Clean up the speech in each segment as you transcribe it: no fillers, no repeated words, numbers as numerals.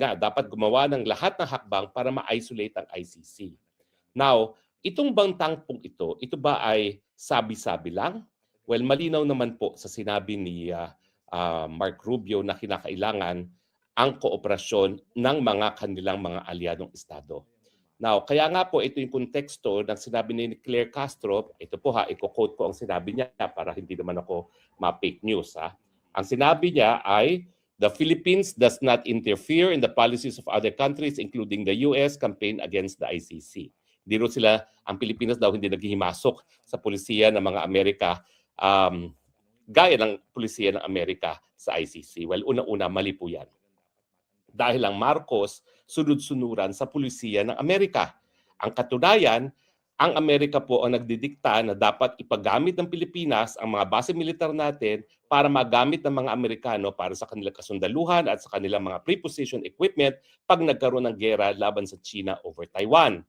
nga dapat gumawa ng lahat ng hakbang para ma-isolate ang ICC. Now, itong bang tangpong ito ba ay sabi-sabi lang? Well, malinaw naman po sa sinabi ni Mark Rubio na kinakailangan ang kooperasyon ng mga kanilang mga aliadong estado. Now, kaya nga po ito yung konteksto ng sinabi ni Claire Castro. Ito po ha, i-quote ko ang sinabi niya para hindi naman ako ma-fake news ha. Ang sinabi niya ay, the Philippines does not interfere in the policies of other countries including the US campaign against the ICC. Hindi rin sila, ang Pilipinas daw hindi naghihimasok sa pulisiya ng mga Amerika gaya ng pulisiya ng Amerika sa ICC. Well, una-una, mali po yan. Dahil ang Marcos sunod-sunuran sa pulisiya ng Amerika. Ang katunayan, ang Amerika po ang nagdidikta na dapat ipagamit ng Pilipinas ang mga base militar natin para magamit ng mga Amerikano para sa kanilang kasundaluhan at sa kanilang mga preposition equipment pag nagkaroon ng gera laban sa China over Taiwan.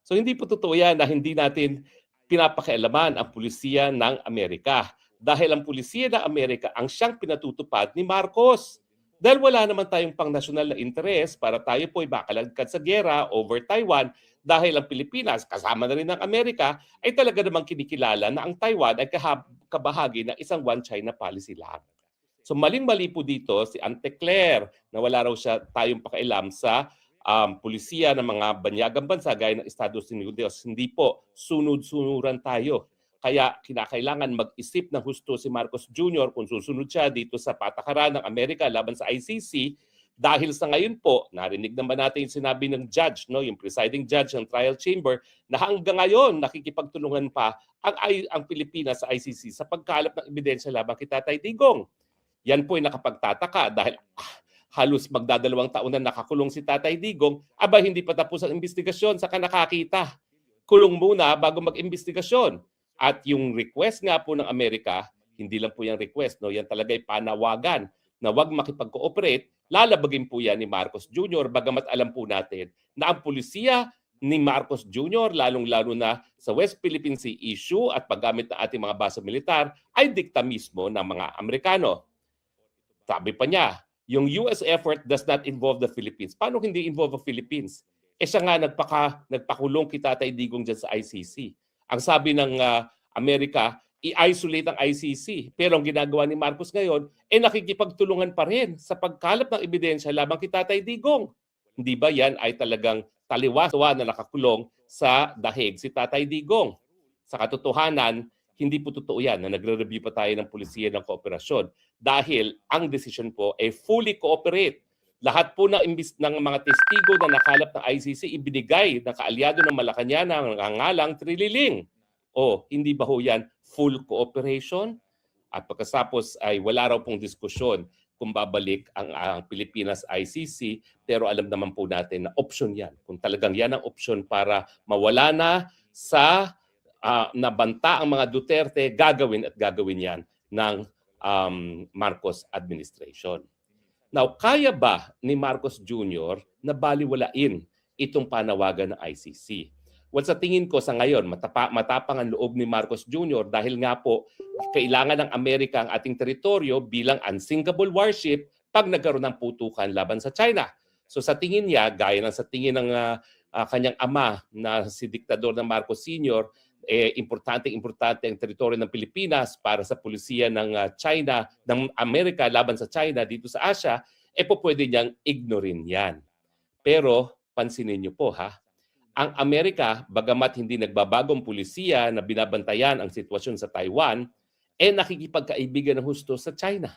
So hindi po totoo yan na hindi natin pinapakialaman ang pulisiya ng Amerika dahil ang pulisiya ng Amerika ang siyang pinatutupad ni Marcos. Dahil wala naman tayong pang-nasyonal na interes para tayo po ay makalagkad sa gera over Taiwan dahil ang Pilipinas, kasama na rin ng Amerika, ay talaga namang kinikilala na ang Taiwan ay kabahagi ng isang one China policy lang. So maling-mali po dito si Ante Claire na wala raw siya tayong pakialam sa pulisiya ng mga banyagang bansa gaya ng Estados Unidos. Hindi po, sunod-sunuran tayo. Kaya kinakailangan mag-isip ng husto si Marcos Jr. kung susunod siya dito sa patakaran ng Amerika laban sa ICC. Dahil sa ngayon po, narinig naman natin yung sinabi ng judge, no, yung presiding judge ng trial chamber, na hanggang ngayon nakikipagtulungan pa ang Pilipinas sa ICC sa pagkalap ng ebidensya laban kay Tatay Digong. Yan po ay nakapagtataka dahil halos magdadalawang taon na nakakulong si Tatay Digong, aba hindi pa tapos ang investigasyon, saka nakakita. Kulong muna bago mag-investigasyon. At yung request nga po ng Amerika, hindi lang po yung request, no, yan talaga ay panawagan na wag makipag-cooperate, lalabagin po yan ni Marcos Jr. Bagamat alam po natin na ang pulisiya ni Marcos Jr., lalong-lalo na sa West Philippine Sea issue at paggamit ng ating mga base militar, ay dikta mismo ng mga Amerikano. Sabi pa niya, yung US effort does not involve the Philippines. Paano hindi involve the Philippines? Siya nga nagpakulong kay Tatay Digong dyan sa ICC. Ang sabi ng Amerika, i-isolate ang ICC. Pero ang ginagawa ni Marcos ngayon, nakikipagtulungan pa rin sa pagkalap ng ebidensya labang kay Tatay Digong. Hindi ba yan ay talagang taliwas na nakakulong sa dahig si Tatay Digong? Sa katotohanan, hindi po totoo yan na nagre-review pa tayo ng pulisiya ng kooperasyon dahil ang decision po ay fully cooperate. Lahat po ng mga testigo na nakalap ng ICC ibinigay ng kaalyado ng Malacanang ng nangangalang Trililing. O hindi ba ho yan full cooperation? At pagkatapos ay wala raw pong diskusyon kung babalik ang Pilipinas ICC, pero alam naman po natin na option yan. Kung talagang yan ang option para mawala na sa nabanta ang mga Duterte, gagawin yan ng Marcos administration. Now, kaya ba ni Marcos Jr. na baliwalain itong panawagan ng ICC? Well, sa tingin ko sa ngayon, matapang ang loob ni Marcos Jr. dahil nga po kailangan ng Amerika ang ating teritoryo bilang unsinkable warship pag nagkaroon ng putukan laban sa China. So sa tingin niya, gaya ng sa tingin ng kanyang ama na si Diktador na Marcos Sr., importante ang teritoryo ng Pilipinas para sa pulisiya ng China, ng Amerika laban sa China dito sa Asia, po pwede niyang ignorin yan. Pero pansinin niyo po ha, ang Amerika, bagamat hindi nagbabagong pulisiya na binabantayan ang sitwasyon sa Taiwan, nakikipagkaibigan ng husto sa China.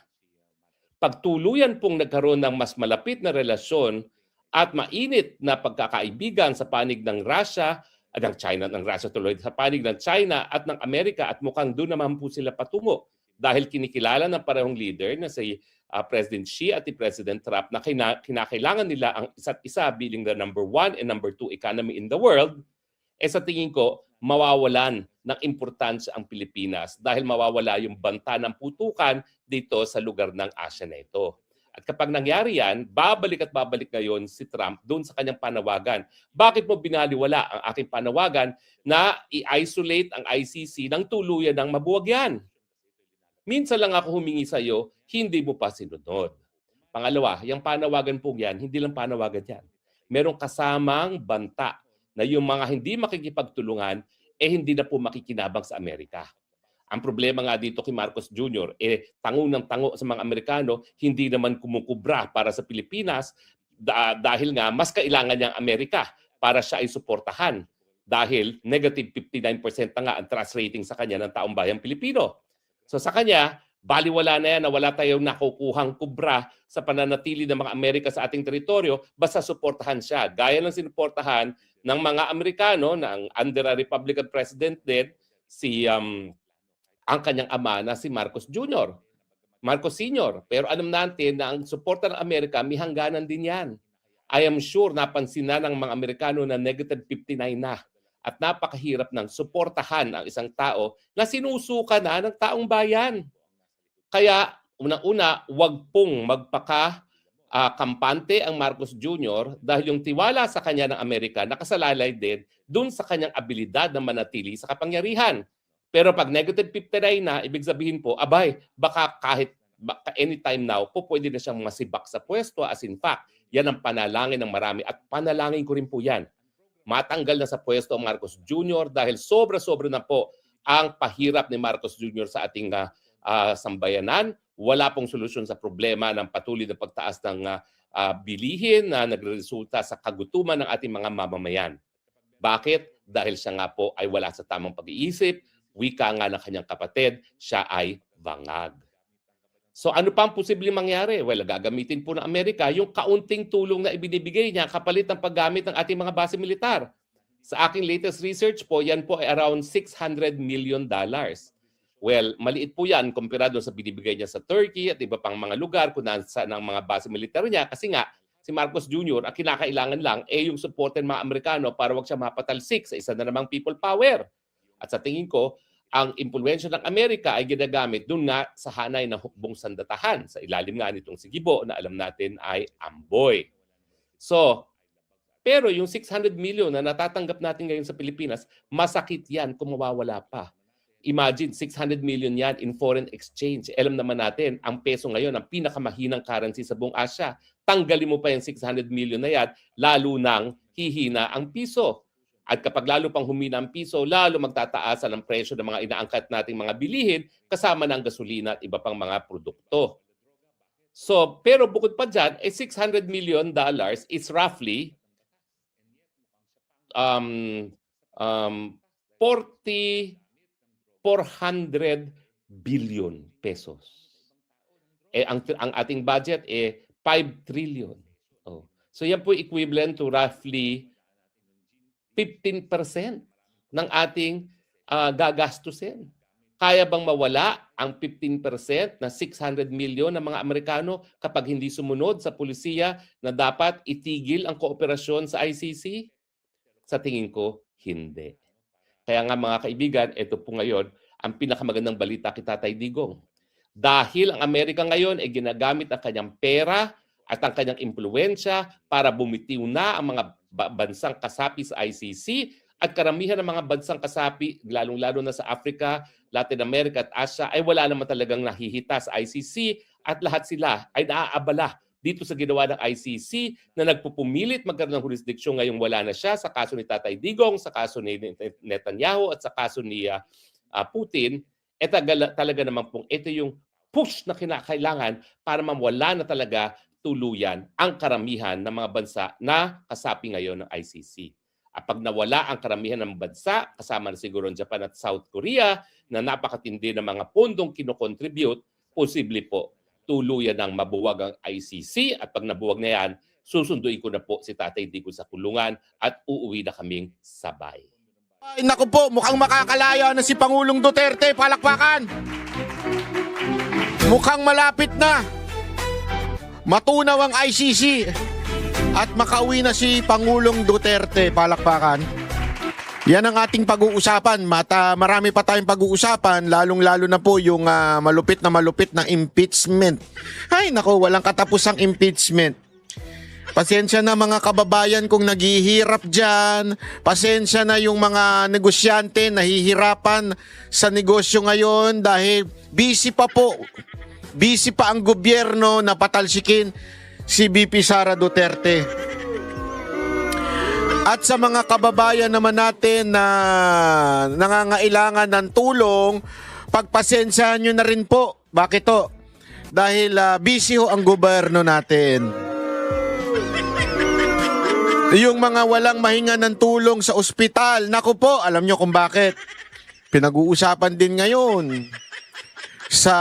Pagtuluyan pong nagkaroon ng mas malapit na relasyon at mainit na pagkakaibigan sa panig ng Russia, ng Russia tuloy, sa panig ng China at ng Amerika, at mukhang doon naman po sila patungo dahil kinikilala ng parehong leader na si President Xi at si President Trump na kinakailangan nila ang isa't isa bilang the number 1 and number 2 economy in the world, sa tingin ko, mawawalan ng importansya ang Pilipinas dahil mawawala yung banta ng putukan dito sa lugar ng Asia na ito. At kapag nangyari yan, babalik ngayon si Trump doon sa kanyang panawagan. Bakit mo binaliwala ang aking panawagan na i-isolate ang ICC ng tuluyan ng mabuwag yan? Minsan lang ako humingi sa iyo, hindi mo pa sinunod. Pangalawa, yung panawagan po yan, hindi lang panawagan yan. Merong kasamang banta na yung mga hindi makikipagtulungan, hindi na po makikinabang sa Amerika. Ang problema nga dito kay Marcos Jr., tango ng tango sa mga Amerikano, hindi naman kumukubra para sa Pilipinas dahil nga mas kailangan niya ang Amerika para siya ay suportahan. Dahil negative 59% na nga ang trust rating sa kanya ng taong bayang Pilipino. So sa kanya, baliwala na yan na wala tayong nakukuhang kubra sa pananatili ng mga Amerika sa ating teritoryo, basta suportahan siya. Gaya ng sinuportahan ng mga Amerikano, ng under a Republican president din, ang kanyang ama na si Marcos Jr., Marcos Sr. Pero alam natin na ang suporta ng Amerika, may hangganan din yan. I am sure napansin na ng mga Amerikano na negative 59 na. At napakahirap ng suportahan ang isang tao na sinusuka na ng taong bayan. Kaya unang-una, wag pong magpaka-kampante ang Marcos Jr. dahil yung tiwala sa kanya ng Amerika nakasalalay din dun sa kanyang abilidad na manatili sa kapangyarihan. Pero pag negative 59 na, ibig sabihin po, baka anytime now, pwede na siyang masibak sa pwesto. As in fact, yan ang panalangin ng marami at panalangin ko rin po yan. Matanggal na sa pwesto ang Marcos Jr. dahil sobra-sobra na po ang pahirap ni Marcos Jr. sa ating sambayanan. Wala pong solusyon sa problema ng patuloy na pagtaas ng bilihin na nagresulta sa kagutuman ng ating mga mamamayan. Bakit? Dahil siya nga po ay wala sa tamang pag-iisip, wika nga ng kanyang kapatid, siya ay bangag. So ano pa ang posibleng mangyari? Well, gagamitin po ng Amerika yung kaunting tulong na ibinibigay niya kapalit ng paggamit ng ating mga base militar. Sa aking latest research po, yan po ay around $600 million. Well, maliit po yan kumpirado sa binibigay niya sa Turkey at iba pang mga lugar kung nasaan ang mga base militar niya. Kasi nga, si Marcos Jr., ang kinakailangan lang yung support ng mga Amerikano para wag siya mapatalsik sa isa na namang people power. At sa tingin ko, ang impluwensya ng Amerika ay ginagamit doon nga sa hanay ng hukbong sandatahan sa ilalim nga nitong Sigibo na alam natin ay Amboy. So, pero yung 600 million na natatanggap natin ngayon sa Pilipinas, masakit yan kung mawawala pa. Imagine, 600 million yan in foreign exchange. Alam naman natin, ang peso ngayon, ang pinakamahinang currency sa buong Asia. Tanggalin mo pa yung 600 million na yan, lalo nang hihina ang piso. At kapag lalo pang humina ang piso, lalo magtataasan ang presyo ng mga inaangkat nating mga bilihin kasama ng gasolina at iba pang mga produkto. So, pero bukod pa dyan, $600 million is roughly 400 billion pesos. Ang ating budget 5 trillion. Oh. So yan po equivalent to roughly 15% ng ating gagastusin. Kaya bang mawala ang 15% na 600 million ng mga Amerikano kapag hindi sumunod sa pulisiya na dapat itigil ang kooperasyon sa ICC? Sa tingin ko, hindi. Kaya nga mga kaibigan, ito po ngayon ang pinakamagandang balita kay Tatay Digong. Dahil ang Amerika ngayon ay ginagamit ang kanyang pera at ang kanyang impluwensya para bumitiw na ang mga bansang kasapi sa ICC at karamihan ng mga bansang kasapi, lalong-lalo na sa Africa, Latin America at Asia, ay wala naman talagang nahihita sa ICC at lahat sila ay naaabala dito sa ginawa ng ICC na nagpupumilit magkaroon ng jurisdiksyon ngayong wala na siya sa kaso ni Tatay Digong, sa kaso ni Netanyahu at sa kaso ni Putin. Talaga naman pong ito yung push na kinakailangan para mawala na talaga tuluyan ang karamihan ng mga bansa na kasapi ngayon ng ICC. At pag nawala ang karamihan ng bansa, kasama na siguro ang Japan at South Korea, na napakatindi ng mga pondong kinocontribute, posible po tuluyan ng mabuwag ang ICC. At pag nabuwag na yan, susunduin ko na po si Tatay Digong sa kulungan at uuwi na kaming sabay. Ay, naku po, mukhang makakalaya na si Pangulong Duterte. Palakpakan! Mukhang malapit na. Matunaw ang ICC at makauwi na si Pangulong Duterte. Palakpakan. Yan ang ating pag-uusapan. Marami pa tayong pag-uusapan, lalong-lalo na po yung malupit na impeachment. Ay, nako, walang katapusang impeachment. Pasensya na mga kababayan kung naghihirap dyan. Pasensya na yung mga negosyante nahihirapan sa negosyo ngayon dahil busy pa po. busy pa ang gobyerno na patalsikin si VP Sara Duterte. At sa mga kababayan naman natin na nangangailangan ng tulong, pagpasensyahan nyo na rin po. Bakit to? Dahil busy ho ang gobyerno natin. Yung mga walang mahinga ng tulong sa ospital, naku po, alam nyo kung bakit. Pinag-uusapan din ngayon sa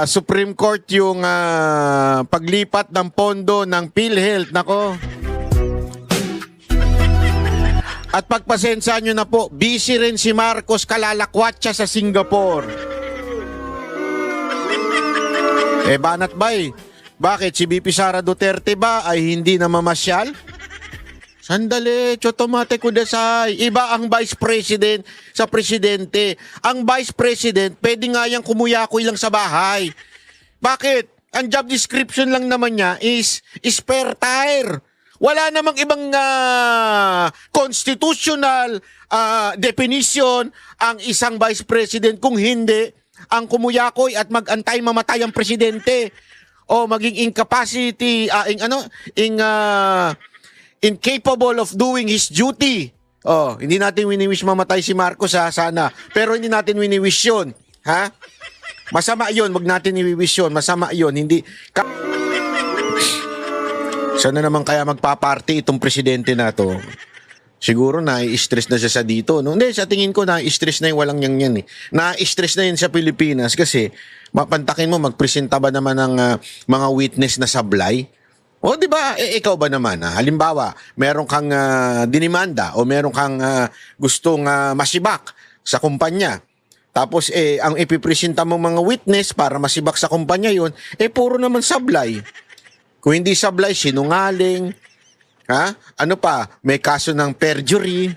Supreme Court yung paglipat ng pondo ng PhilHealth. Nako. At pagpasensyahan nyo na po, busy rin si Marcos, kalalakwat siya sa Singapore. Banat bay, bakit si VP Sara Duterte ba ay hindi na mamasyal? Sandali, chotomate kudasay. Iba ang Vice President sa Presidente. Ang Vice President, pwede nga yung kumuyakoy lang sa bahay. Bakit? Ang job description lang naman niya is spare tire. Wala namang ibang constitutional definition ang isang Vice President kung hindi ang kumuyakoy at mag-antay mamatay ang Presidente o maging incapable of doing his duty. Oh, hindi natin wini-wish mamatay si Marcos sana. Pero hindi natin wini-wish 'yon, ha? Masama 'yon, wag natin i-wish 'yon. Masama 'yon, hindi Sana naman kaya magpa-party itong presidente na 'to. Siguro na-stress na siya sa dito, no? Hindi, sa tingin ko na-stress na yung walang yan eh. Na-stress na yun sa Pilipinas kasi mapantakin mo, magpresenta ba naman ng mga witness na sablay? O di ba, ikaw ba naman, halimbawa, meron kang dinimanda o meron kang gustong masibak sa kumpanya. Tapos ang ipipresenta mo mga witness para masibak sa kumpanya yun, puro naman sablay. Kung hindi sablay, sinungaling. Ha? Ano pa? May kaso ng perjury,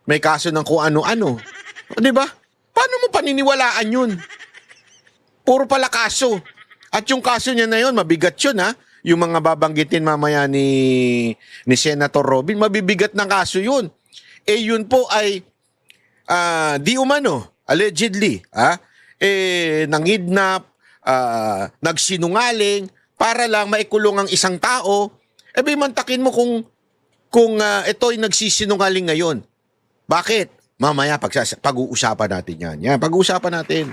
may kaso ng kung ano-ano. O di ba? Paano mo paniniwalaan yun? Puro pala kaso. At yung kaso niya na yun, mabigat yun ha. Yung mga babanggitin mamaya ni Senator Robin, mabibigat ng kaso yun. Yun po ay di umano, allegedly, nangidnap, nagsinungaling, para lang maikulong ang isang tao. Mantakin mo kung ito ay nagsisinungaling ngayon. Bakit? Mamaya pag-uusapan natin yan. Yan, pag-uusapan natin.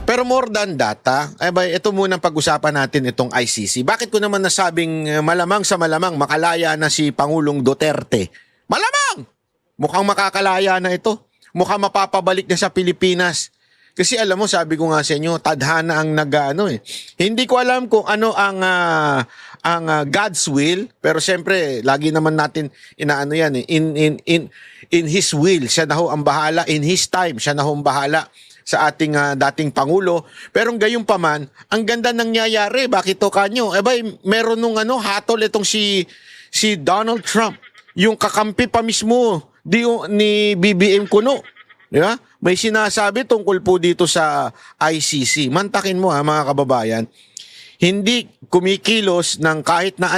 Pero more than that, ito muna pag-usapan natin itong ICC. Bakit ko naman nasabing malamang sa malamang makalaya na si Pangulong Duterte? Malamang! Mukhang makakalaya na ito. Mukhang mapapabalik na sa Pilipinas. Kasi alam mo, sabi ko nga sa inyo, tadhana ang Hindi ko alam kung ano ang God's will, pero siyempre, lagi naman natin inaano yan eh. In His will, siya na ho ang bahala. In His time, siya na ho ang bahala sa ating dating Pangulo. Pero gayon pa man, ang ganda nangyayari. Bakit to kanyo? Meron nung hatol itong si Donald Trump. Yung kakampi pa mismo ni BBM Kuno. Di ba? May sinasabi tungkol po dito sa ICC. Mantakin mo mga kababayan, hindi kumikilos ng kahit na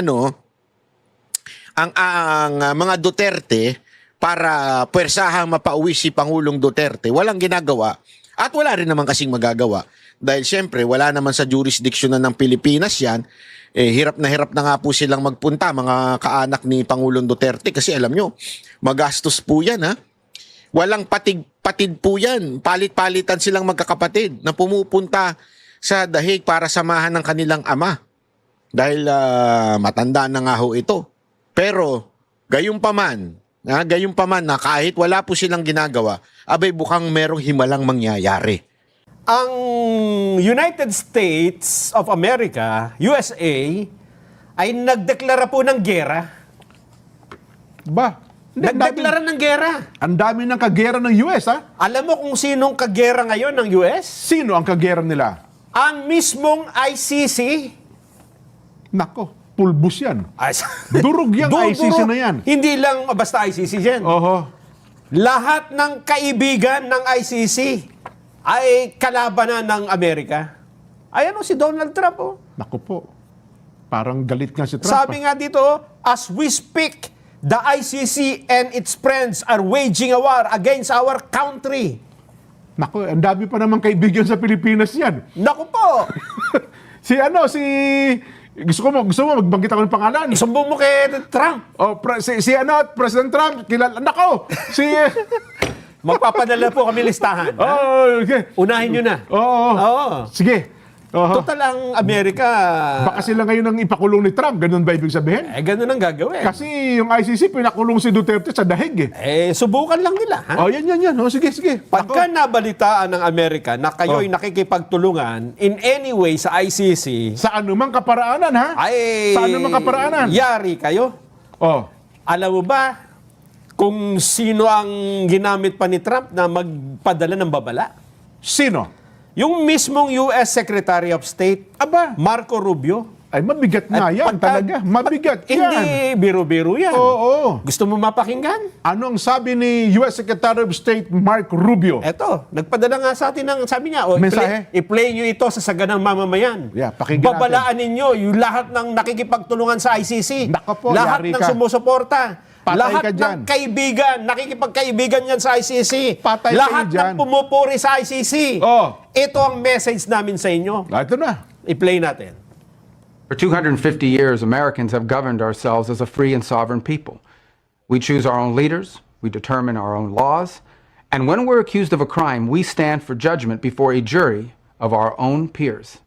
ang mga Duterte para puwersahang mapauwi si Pangulong Duterte. Walang ginagawa at wala rin naman kasing magagawa. Dahil siyempre, wala naman sa jurisdiction ng Pilipinas yan. Hirap na nga po silang magpunta, mga kaanak ni Pangulong Duterte. Kasi alam nyo, magastos po yan Walang patid po yan. Palit-palitan silang magkakapatid na pumupunta sa dahig para samahan ng kanilang ama. Dahil matanda na nga ho ito. Pero, gayon pa man na kahit wala po silang ginagawa, bukang merong himalang mangyayari. Ang United States of America, USA, ay nagdeklara po ng gera. Nagdeklara ng gera. Ang dami ng kagera ng US, Alam mo kung sinong kagera ngayon ng US? Sino ang kagera nila? Ang mismong ICC. Nako, pulbus yan. Durog yung Durog. ICC na yan. Hindi lang basta ICC yan. Oho. Lahat ng kaibigan ng ICC ay kalabanan ng Amerika. Ayan si Donald Trump. Nako po. Parang galit nga si Trump. Sabi nga dito, as we speak, the ICC and its friends are waging a war against our country. Naku, ang dami pa naman kaibigan sa Pilipinas yan. Naku po! Gusto mo magbanggit ako ng pangalan. Isumbong mo kay Trump. President Trump, kilala, nako, Magpapadala po kami listahan. ha? okay. Unahin nyo na. Oo. Sige. Total ang Amerika, Baka sila ngayon ang ipakulong ni Trump, ganun ba ibig sabihin? ganun ang gagawin. Kasi yung ICC, pinakulong si Duterte sa dahig Subukan lang nila. Ha? Yan. Sige. Pagka nabalitaan ng Amerika na kayo'y nakikipagtulungan in any way sa ICC, Sa anumang kaparaanan, ha? Sa anumang kaparaanan? yari kayo. Alam mo ba kung sino ang ginamit pa ni Trump na magpadala ng babala? Sino? Yung mismong US Secretary of State, Aba, Marco Rubio. ay mabigat nga yan talaga. Mabigat yan. Hindi biro-biro yan. Oo. Gusto mo mapakinggan? Ano ang sabi ni US Secretary of State Mark Rubio? Eto, nagpadala nga sa atin ng, sabi niya, Mensahe? i-play nyo ito sa saganang mamamayan. Yeah, pakinggan Babalaan ninyo yung lahat ng nakikipagtulungan sa ICC. Nako po, lahat yari ng ka. sumusuporta. Patay lahat ka dyan. ng kaibigan, nakikipagkaibigan yan sa ICC. Patay lahat kayo dyan. ng pumupuri sa ICC. Ito ang message namin sa inyo. Ito na. I-play natin. For 250 years, Americans have governed ourselves as a free and sovereign people. We choose our own leaders, we determine our own laws, and when we're accused of a crime, we stand for judgment before a jury of our own peers.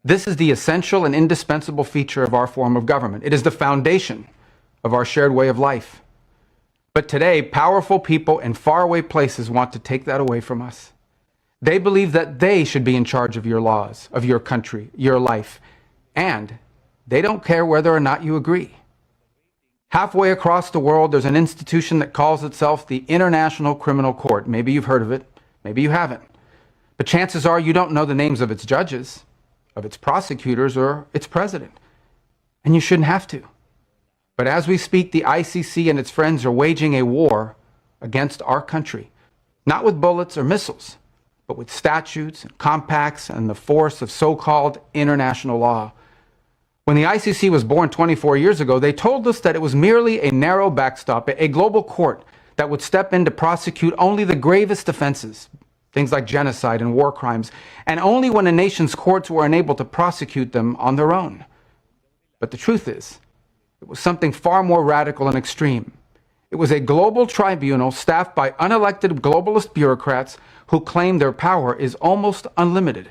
This is the essential and indispensable feature of our form of government. It is the foundation of our shared way of life. But today, powerful people in faraway places want to take that away from us. They believe that they should be in charge of your laws, of your country, your life, and they don't care whether or not you agree. Halfway across the world, there's an institution that calls itself the International Criminal Court. Maybe you've heard of it, maybe you haven't. But chances are you don't know the names of its judges, of its prosecutors, or its president. And you shouldn't have to. But as we speak, the ICC and its friends are waging a war against our country, not with bullets or missiles, but with statutes and compacts and the force of so-called international law. When the ICC was born 24 years ago, they told us that it was merely a narrow backstop, a global court that would step in to prosecute only the gravest offenses, things like genocide and war crimes, and only when a nation's courts were unable to prosecute them on their own. But the truth is, it was something far more radical and extreme. It was a global tribunal staffed by unelected globalist bureaucrats who claim their power is almost unlimited.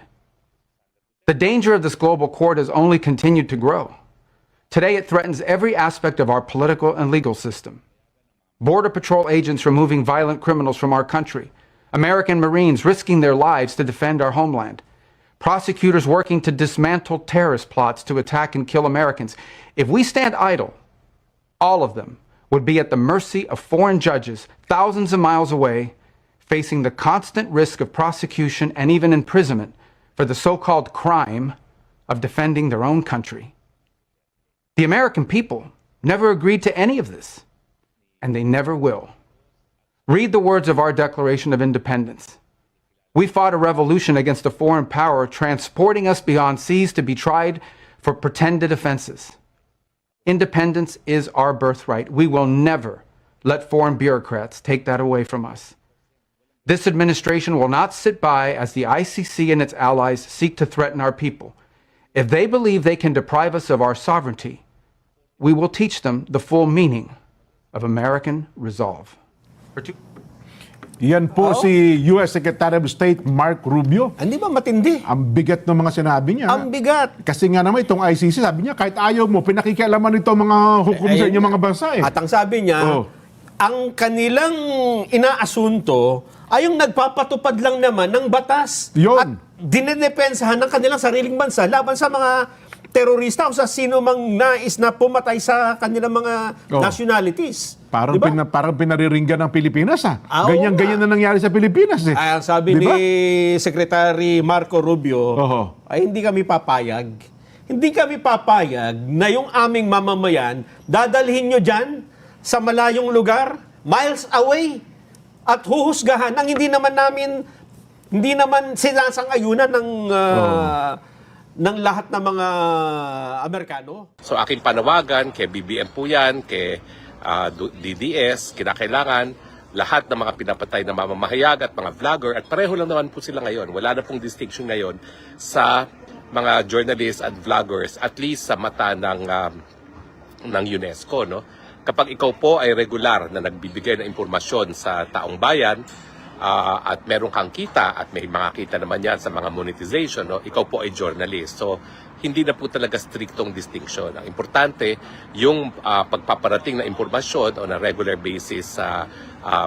The danger of this global court has only continued to grow. Today, it threatens every aspect of our political and legal system. Border Patrol agents removing violent criminals from our country, American Marines risking their lives to defend our homeland, prosecutors working to dismantle terrorist plots to attack and kill Americans. If we stand idle, all of them would be at the mercy of foreign judges thousands of miles away, facing the constant risk of prosecution and even imprisonment for the so-called crime of defending their own country. The American people never agreed to any of this, and they never will. Read the words of our Declaration of Independence. We fought a revolution against a foreign power, transporting us beyond seas to be tried for pretended offenses. Independence is our birthright. We will never let foreign bureaucrats take that away from us. This administration will not sit by as the ICC and its allies seek to threaten our people. If they believe they can deprive us of our sovereignty, we will teach them the full meaning of American resolve. Yan po si US Secretary of State Mark Rubio. Hindi ba matindi? Ang bigat ng mga sinabi niya. Ang bigat. Kasi nga naman itong ICC, sabi niya, kahit ayaw mo, pinakikialaman ito mga hukom sa inyong mga bansa At ang sabi niya, ang kanilang inaasunto ay yung nagpapatupad lang naman ng batas. Yun. At dinedepensahan ng kanilang sariling bansa laban sa mga terorista o sa sino mang nais na pumatay sa kanilang mga nationalities. Parang, Diba? parang pinariringgan ng Pilipinas, ha? Oo Ganyan-ganyan na nangyari sa Pilipinas, eh. Ay, ang sabi Diba? ni Secretary Marco Rubio, ay hindi kami papayag. Hindi kami papayag na yung aming mamamayan, dadalhin nyo dyan sa malayong lugar, miles away, at huhusgahan ang hindi naman sinasang-ayunan ng lahat ng mga Amerikano. So aking panawagan kay BBM po yan, kay DDS, kinakailangan lahat ng mga pinapatay na mamamahayag at mga vlogger, at pareho lang naman po sila ngayon. Wala na pong distinction ngayon sa mga journalists at vloggers, at least sa mata ng UNESCO. No? Kapag ikaw po ay regular na nagbibigay ng impormasyon sa taong bayan, at meron kang kita at may mga kita naman yan sa mga monetization, no? Ikaw po ay journalist. So, hindi na po talaga striktong distinction. Ang importante, yung pagpaparating na impormasyon on a regular basis sa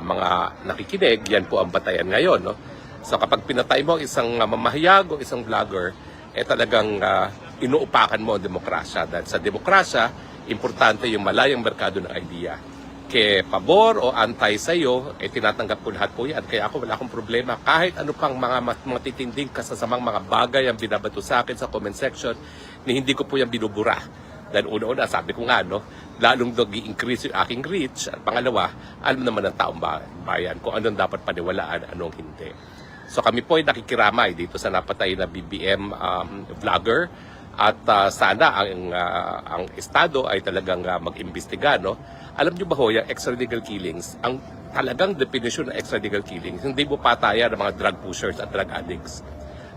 mga nakikinig, yan po ang batayan ngayon. No? So kapag pinatay mo isang mamahayag o isang vlogger, talagang inuupakan mo ang demokrasya. Dahil sa demokrasya, importante yung malayang merkado ng idea. Kaya pabor o antay sa iyo, tinatanggap ko lahat po yan. Kaya ako wala akong problema. Kahit ano pang mga titinding kasasamang mga bagay ang binabato sa akin sa comment section, hindi ko po yan binubura. Dahil una-una, sabi ko nga, no, lalong nag-i-increase yung aking reach. At pangalawa, alam naman ng taong bayan kung anong dapat paniwalaan, anong hindi. So kami po ay nakikiramay dito sa napatay na BBM vlogger. At sana ang Estado ay talagang mag-imbestiga, no? Alam niyo ba ho, yung extralegal killings, ang talagang definition ng extralegal killings, hindi po patayan ng mga drug pushers at drug addicts.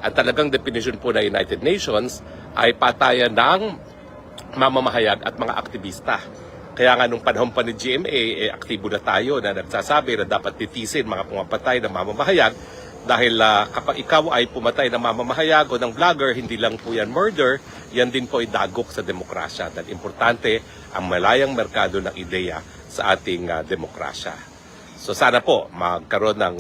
Ang talagang definition po ng United Nations ay patayan ng mamamahayag at mga aktivista. Kaya nga nung panahon pa ni GMA, aktibo na tayo na nagsasabi na dapat titisin mga pumapatay ng mamamahayag. Dahil kapag ikaw ay pumatay ng mamamahayag o ng vlogger, hindi lang po yan murder, yan din po ay dagok sa demokrasya. Dahil importante ang malayang merkado ng ideya sa ating demokrasya. So sana po magkaroon ng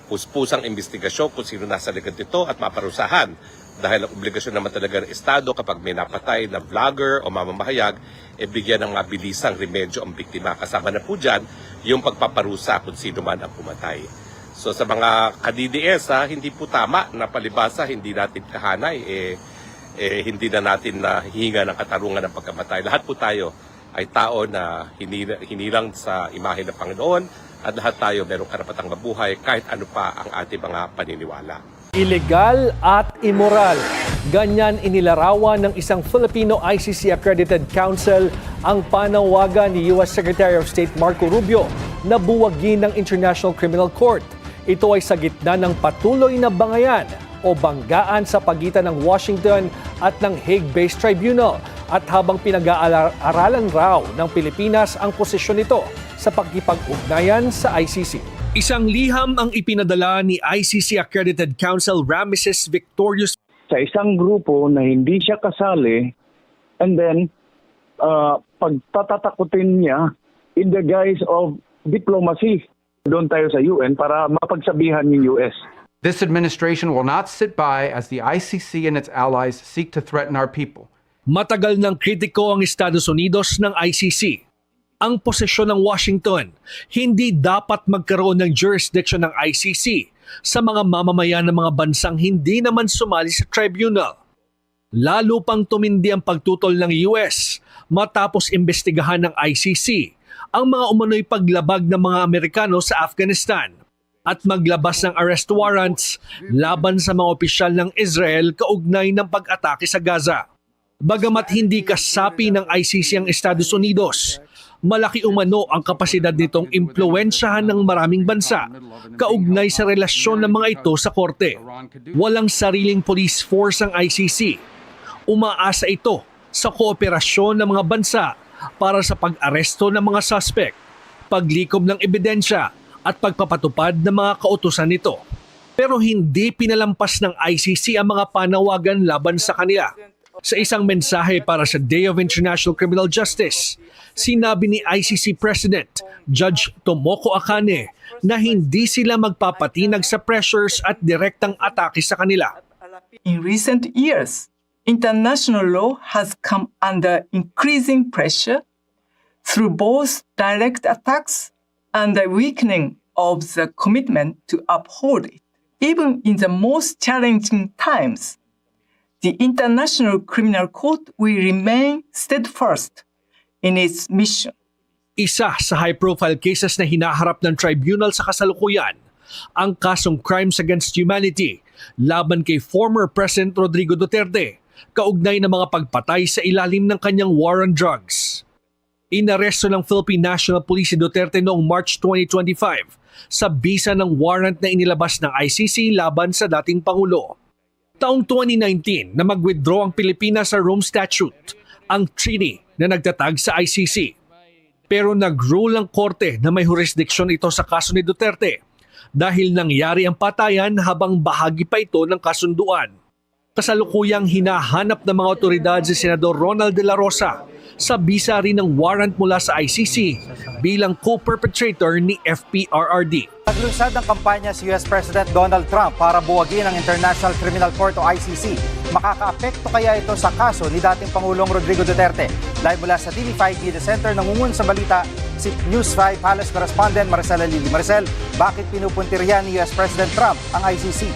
puspusang investigasyon kung sino nasa likod nito at maparusahan. Dahil ang obligasyon naman talaga ng Estado kapag may napatay na vlogger o mamamahayag, bigyan ng mabilisang remedyo ang biktima. Kasama na po dyan yung pagpaparusa kung sino man ang pumatay. So sa mga ka-DDS, hindi po tama na palibasa, hindi natin kahanay, hindi na natin hihinga ng katarungan ng pagkamatay. Lahat po tayo ay tao na hinilang sa imahe ng Panginoon at lahat tayo merong karapatang mabuhay kahit ano pa ang ating mga paniniwala. Illegal at immoral. Ganyan inilarawan ng isang Filipino ICC Accredited Council ang panawagan ni U.S. Secretary of State Marco Rubio na buwagin ng International Criminal Court. Ito ay sa gitna ng patuloy na bangayan o banggaan sa pagitan ng Washington at ng Hague-based tribunal at habang pinag-aaralan raw ng Pilipinas ang posisyon nito sa pakikipag-ugnayan sa ICC. Isang liham ang ipinadala ni ICC Accredited Council Ramesses Victorious sa isang grupo na hindi siya kasali, and then pagtatatakutin niya in the guise of diplomacy doon tayo sa UN para mapagsabihan yung US. This administration will not sit by as the ICC and its allies seek to threaten our people. Matagal ng kritiko ang Estados Unidos ng ICC. Ang posisyon ng Washington, hindi dapat magkaroon ng jurisdiction ng ICC sa mga mamamayan ng mga bansang hindi naman sumali sa tribunal. Lalo pang tumindi ang pagtutol ng US matapos imbestigahan ng ICC ang mga umano'y paglabag ng mga Amerikano sa Afghanistan at maglabas ng arrest warrants laban sa mga opisyal ng Israel kaugnay ng pag-atake sa Gaza. Bagamat hindi kasapi ng ICC ang Estados Unidos, malaki umano ang kapasidad nitong impluwensyahan ng maraming bansa kaugnay sa relasyon ng mga ito sa korte. Walang sariling police force ang ICC. Umaasa ito sa kooperasyon ng mga bansa para sa pag-aresto ng mga suspect, paglikom ng ebidensya at pagpapatupad ng mga kautusan nito. Pero hindi pinalampas ng ICC ang mga panawagan laban sa kanila. Sa isang mensahe para sa Day of International Criminal Justice, sinabi ni ICC President Judge Tomoko Akane na hindi sila magpapatinag sa pressures at direktang atake sa kanila. In recent years, international law has come under increasing pressure through both direct attacks and the weakening of the commitment to uphold it. Even in the most challenging times, the International Criminal Court will remain steadfast in its mission. Isa sa high-profile cases na hinaharap ng tribunal sa kasalukuyan, ang kasong Crimes Against Humanity laban kay former President Rodrigo Duterte kaugnay ng mga pagpatay sa ilalim ng kanyang war on drugs. Inaresto ng Philippine National Police si Duterte noong March 2025 sa bisa ng warrant na inilabas ng ICC laban sa dating Pangulo. Taong 2019 na mag-withdraw ang Pilipinas sa Rome Statute, ang treaty na nagtatag sa ICC. Pero nag-rule ang korte na may jurisdiction ito sa kaso ni Duterte dahil nangyari ang patayan habang bahagi pa ito ng kasunduan. Kasalukuyang hinahanap ng mga otoridad si Senador Ronald De La Rosa sa bisa rin ng warrant mula sa ICC bilang co-perpetrator ni FPRRD. Naglunsad ng kampanya si US President Donald Trump para buwagin ang International Criminal Court o ICC. Makakaapekto kaya ito sa kaso ni dating Pangulong Rodrigo Duterte? Live mula sa TV5 Media Center, nangungun sa balita si News 5 Palace Correspondent Maricela Lili. Maricel, bakit pinupuntiryan ni US President Trump ang ICC?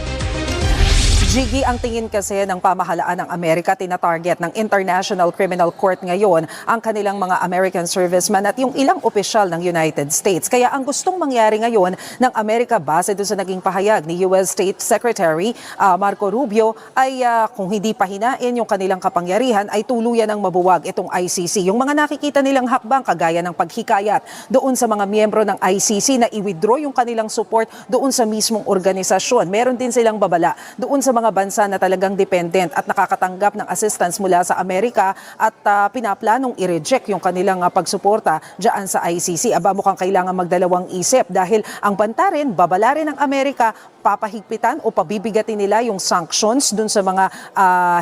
Jiggy, ang tingin kasi ng pamahalaan ng Amerika, tinatarget ng International Criminal Court ngayon ang kanilang mga American servicemen at yung ilang opisyal ng United States. Kaya ang gustong mangyari ngayon ng Amerika base doon sa naging pahayag ni US State Secretary Marco Rubio ay kung hindi pahinain yung kanilang kapangyarihan ay tuluyan ng mabuwag itong ICC. Yung mga nakikita nilang hakbang kagaya ng paghikayat doon sa mga miyembro ng ICC na i-withdraw yung kanilang support doon sa mismong organisasyon. Meron din silang babala doon sa mga bansa na talagang dependent at nakakatanggap ng assistance mula sa Amerika at pinaplanong i-reject yung kanilang pagsuporta dyan sa ICC. Aba, mukhang kailangan magdalawang isip dahil ang banta rin, babala rin ng Amerika, papahigpitan o pabibigatin nila yung sanctions dun sa mga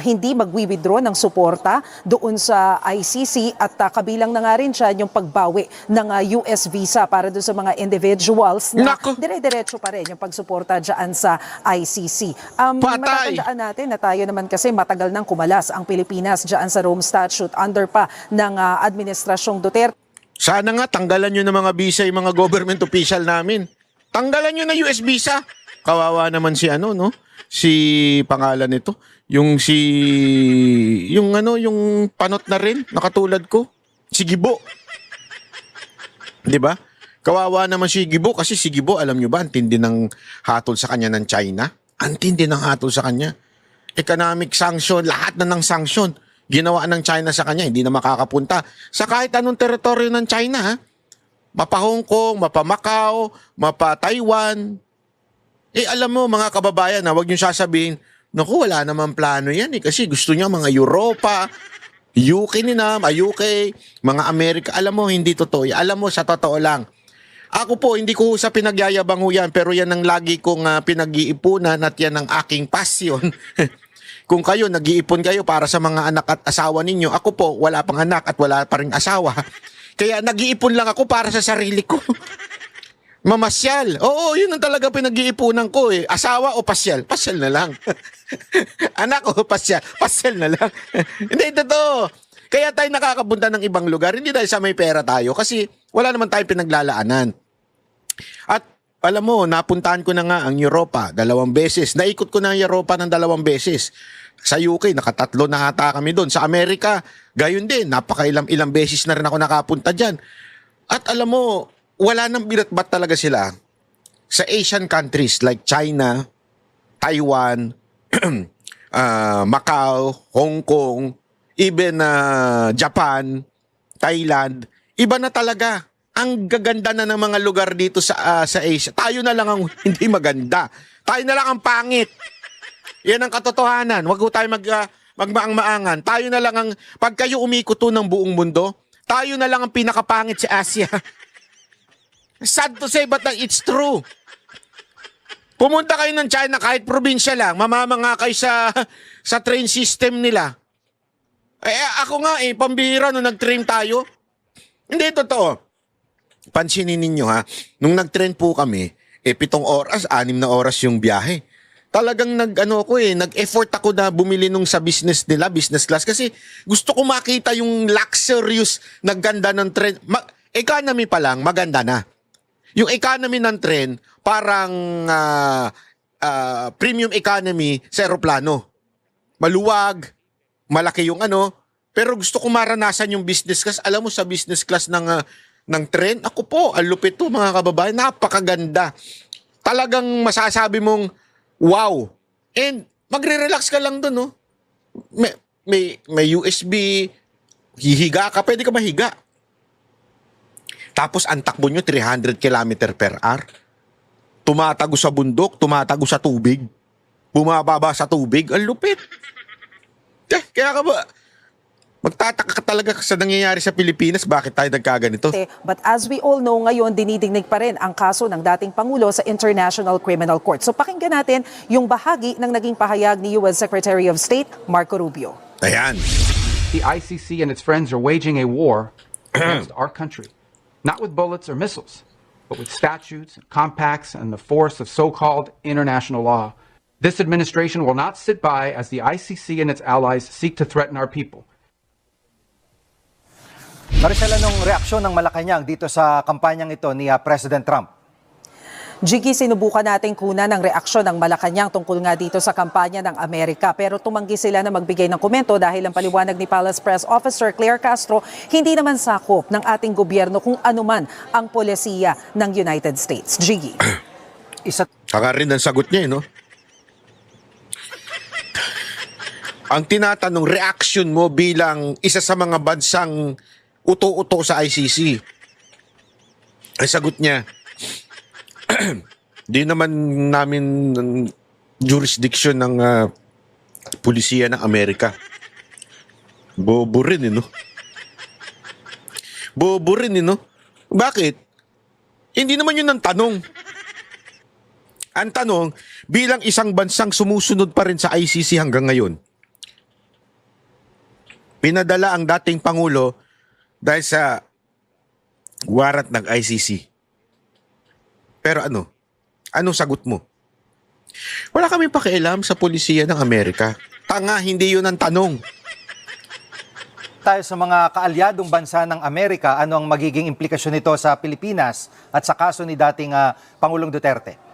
hindi magwi-withdraw ng suporta doon sa ICC at kabilang na nga rin siya yung pagbawi ng US visa para doon sa mga individuals na dire-diretso pa rin yung pagsuporta dyan sa ICC. Matatandaan natin na tayo naman kasi matagal nang kumalas ang Pilipinas dyan sa Rome Statute under pa ng Administrasyong Duterte. Sana nga tanggalan nyo ng mga visa yung mga government official namin. Tanggalan nyo na US visa. Kawawa naman si ano, no? Si pangalan nito, yung panot na rin, nakatulad ko, si Gibo. 'Di ba? Kawawa naman si Gibo kasi si Gibo, alam nyo ba, ang tindi ng hatol sa kanya ng China? Ang tindi ng hatol sa kanya. Economic sanction, lahat na ng sanction ginawa ng China sa kanya, hindi na makakapunta sa kahit anong teritoryo ng China, ha? Mapa Hong Kong, mapa Macau, mapa Taiwan. Alam mo mga kababayan, huwag niyo sasabihin, naku, wala naman plano yan kasi gusto niya mga Europa, UK, mga Amerika. Alam mo, hindi totoo. Alam mo, sa totoo lang. Ako po, hindi ko sa pinagyayabang yan, pero yan ang lagi kong pinag-iipunan at yan ang aking passion. Kung kayo, nag-iipon kayo para sa mga anak at asawa ninyo, ako po, wala pang anak at wala pa rin asawa. Kaya nag-iipon lang ako para sa sarili ko. Mamasyal. Oo, yun ang talaga pinag-iipunan ko eh. Asawa o pasyal? Pasyal na lang. Anak o pasyal? Pasyal na lang. Hindi, totoo. Kaya tayo nakakapunta ng ibang lugar. Hindi dahil sa may pera tayo kasi wala naman tayong pinaglalaanan. At alam mo, napuntahan ko na nga ang Europa 2 beses. Naikot ko na ang Europa ng 2 beses. Sa UK, nakatatlo na ata kami doon. Sa Amerika, gayon din. Ilang beses na rin ako nakapunta dyan. At alam mo, wala nang binatbat talaga sila sa Asian countries like China, Taiwan, Macau, Hong Kong, even Japan, Thailand. Iba na talaga. Ang gaganda na ng mga lugar dito sa Asia. Tayo na lang ang hindi maganda. Tayo na lang ang pangit. Yan ang katotohanan. Huwag tayo magmaang-maangan. Tayo na lang ang, pag kayo umikuto ng buong mundo, tayo na lang ang pinakapangit sa Asia. Sad to say, but it's true. Pumunta kayo ng China, kahit probinsya lang, mamamanga kayo sa train system nila. Ako nga pambihira nung nag-train tayo. Hindi, totoo. Pansinin ninyo ha, nung nag-train po kami, 7 oras, 6 na oras yung biyahe. Talagang nag-effort ako na bumili nung sa business nila, business class, kasi gusto ko makita yung luxurious na ganda ng train. Economy pa lang, maganda na. Yung economy ng train, parang premium economy sa aeroplano. Maluwag, malaki yung pero gusto ko maranasan yung business class. Alam mo, sa business class ng train, ako po, ang lupit to mga kababayan, napakaganda. Talagang masasabi mong, wow. And magre-relax ka lang dun, no? May USB, hihiga ka, pwede ka mahiga. Tapos ang takbo nyo 300 km per hour. tumatago sa bundok, tumatago sa tubig, bumababa sa tubig. Ang lupit. Kaya ka ba, magtataka ka talaga sa nangyayari sa Pilipinas, bakit tayo nagkaganito? But as we all know ngayon, dinidignig pa rin ang kaso ng dating Pangulo sa International Criminal Court. So pakinggan natin yung bahagi ng naging pahayag ni US Secretary of State Marco Rubio. Ayan. The ICC and its friends are waging a war against our country, not with bullets or missiles, but with statutes, compacts, and the force of so-called international law. This administration will not sit by as the ICC and its allies seek to threaten our people. Maricel, anong reaksyon ng Malacanang dito sa kampanyang ito ni President Trump? Jiggy, sinubukan natin kunan ng reaksyon ng Malacanang tungkol nga dito sa kampanya ng Amerika. Pero tumanggi sila na magbigay ng komento dahil ang paliwanag ni Palace Press Officer Claire Castro, hindi naman sakop ng ating gobyerno kung anuman ang polisiya ng United States. Jiggy. Saka rin ang sagot niya, no? Ang tinatanong, reaction mo bilang isa sa mga bansang uto-uto sa ICC. Ay sagot niya, di naman namin jurisdiction ng pulisiya ng Amerika. Bobo rin, no? Bobo rin, no? Bakit? Hindi naman yun ang tanong. Ang tanong, bilang isang bansang sumusunod pa rin sa ICC hanggang ngayon, pinadala ang dating Pangulo dahil sa warrant ng ICC. Pero ano? Anong sagot mo? Wala kami pakialam sa polisiya ng Amerika. Tanga, hindi yun ang tanong. Tayo sa mga kaalyadong bansa ng Amerika, ano ang magiging implikasyon nito sa Pilipinas at sa kaso ni dating Pangulong Duterte?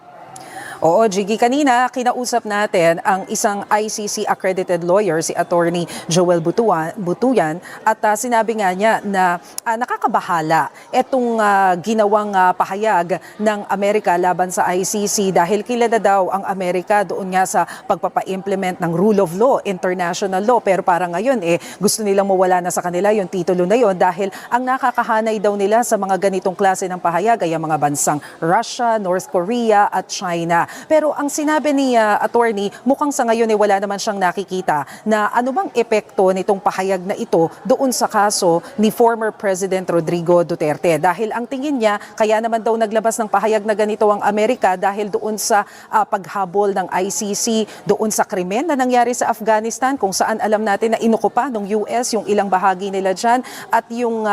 Oo, Jiggy, kanina kinausap natin ang isang ICC accredited lawyer, si Attorney Joel Butuyan, at sinabi nga niya na nakakabahala itong ginawang pahayag ng Amerika laban sa ICC dahil kilala daw ang Amerika doon nga sa pagpapa-implement ng rule of law, international law. Pero parang ngayon gusto nilang mawala na sa kanila yung titulo na yon dahil ang nakakahanay daw nila sa mga ganitong klase ng pahayag ay ang mga bansang Russia, North Korea at China. Pero ang sinabi ni attorney, mukhang sa ngayon wala naman siyang nakikita na anumang epekto nitong pahayag na ito doon sa kaso ni former President Rodrigo Duterte. Dahil ang tingin niya, kaya naman daw naglabas ng pahayag na ganito ang Amerika dahil doon sa paghabol ng ICC, doon sa krimen na nangyari sa Afghanistan kung saan alam natin na inukupa ng US yung ilang bahagi nila dyan at yung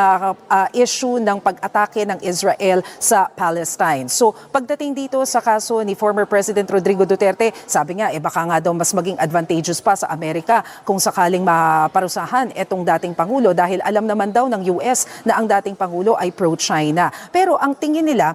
issue ng pag-atake ng Israel sa Palestine. So pagdating dito sa kaso ni former President Rodrigo Duterte, sabi nga, baka nga daw mas maging advantageous pa sa Amerika kung sakaling maparusahan itong dating Pangulo dahil alam naman daw ng US na ang dating Pangulo ay pro-China. Pero ang tingin nila,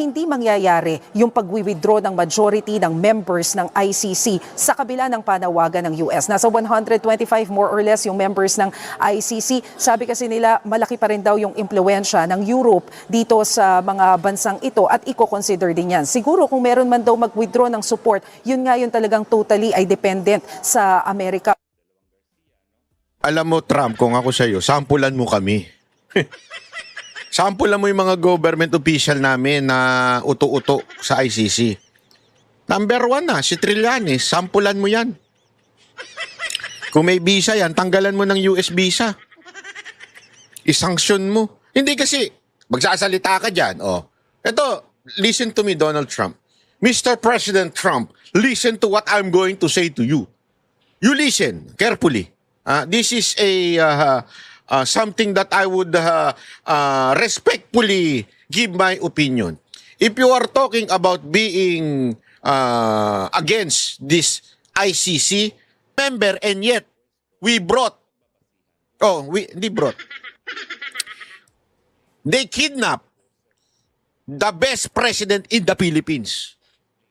hindi mangyayari yung pag-withdraw ng majority ng members ng ICC sa kabila ng panawagan ng US. Nasa 125 more or less yung members ng ICC. Sabi kasi nila, malaki pa rin daw yung impluensya ng Europe dito sa mga bansang ito at i-consider din yan. Siguro kung meron man daw mag-withdraw ng support, yun nga yun talagang totally ay dependent sa Amerika. Alam mo, Trump, kung ako sa'yo, sampulan mo kami. Sampulan mo yung mga government official namin na uto-uto sa ICC. Number 1 na, si Trillanes, sampulan mo yan. Kung may visa yan, tanggalan mo ng US visa. Isanksyon mo. Hindi kasi, magsasalita ka dyan. Ito, listen to me, Donald Trump. Mr. President Trump, listen to what I'm going to say to you. You listen carefully. This is something that I would respectfully give my opinion. If you are talking about being against this ICC member and yet we brought, they kidnapped the best president in the Philippines.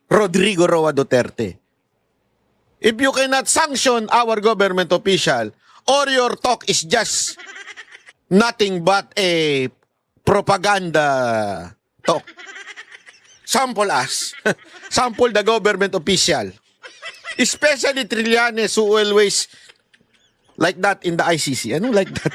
Rodrigo Roa Duterte. If you cannot sanction our government official or your talk is just nothing but a propaganda talk, sample us. Sample the government official. Especially Trillanes who always like that in the ICC. Ano like that?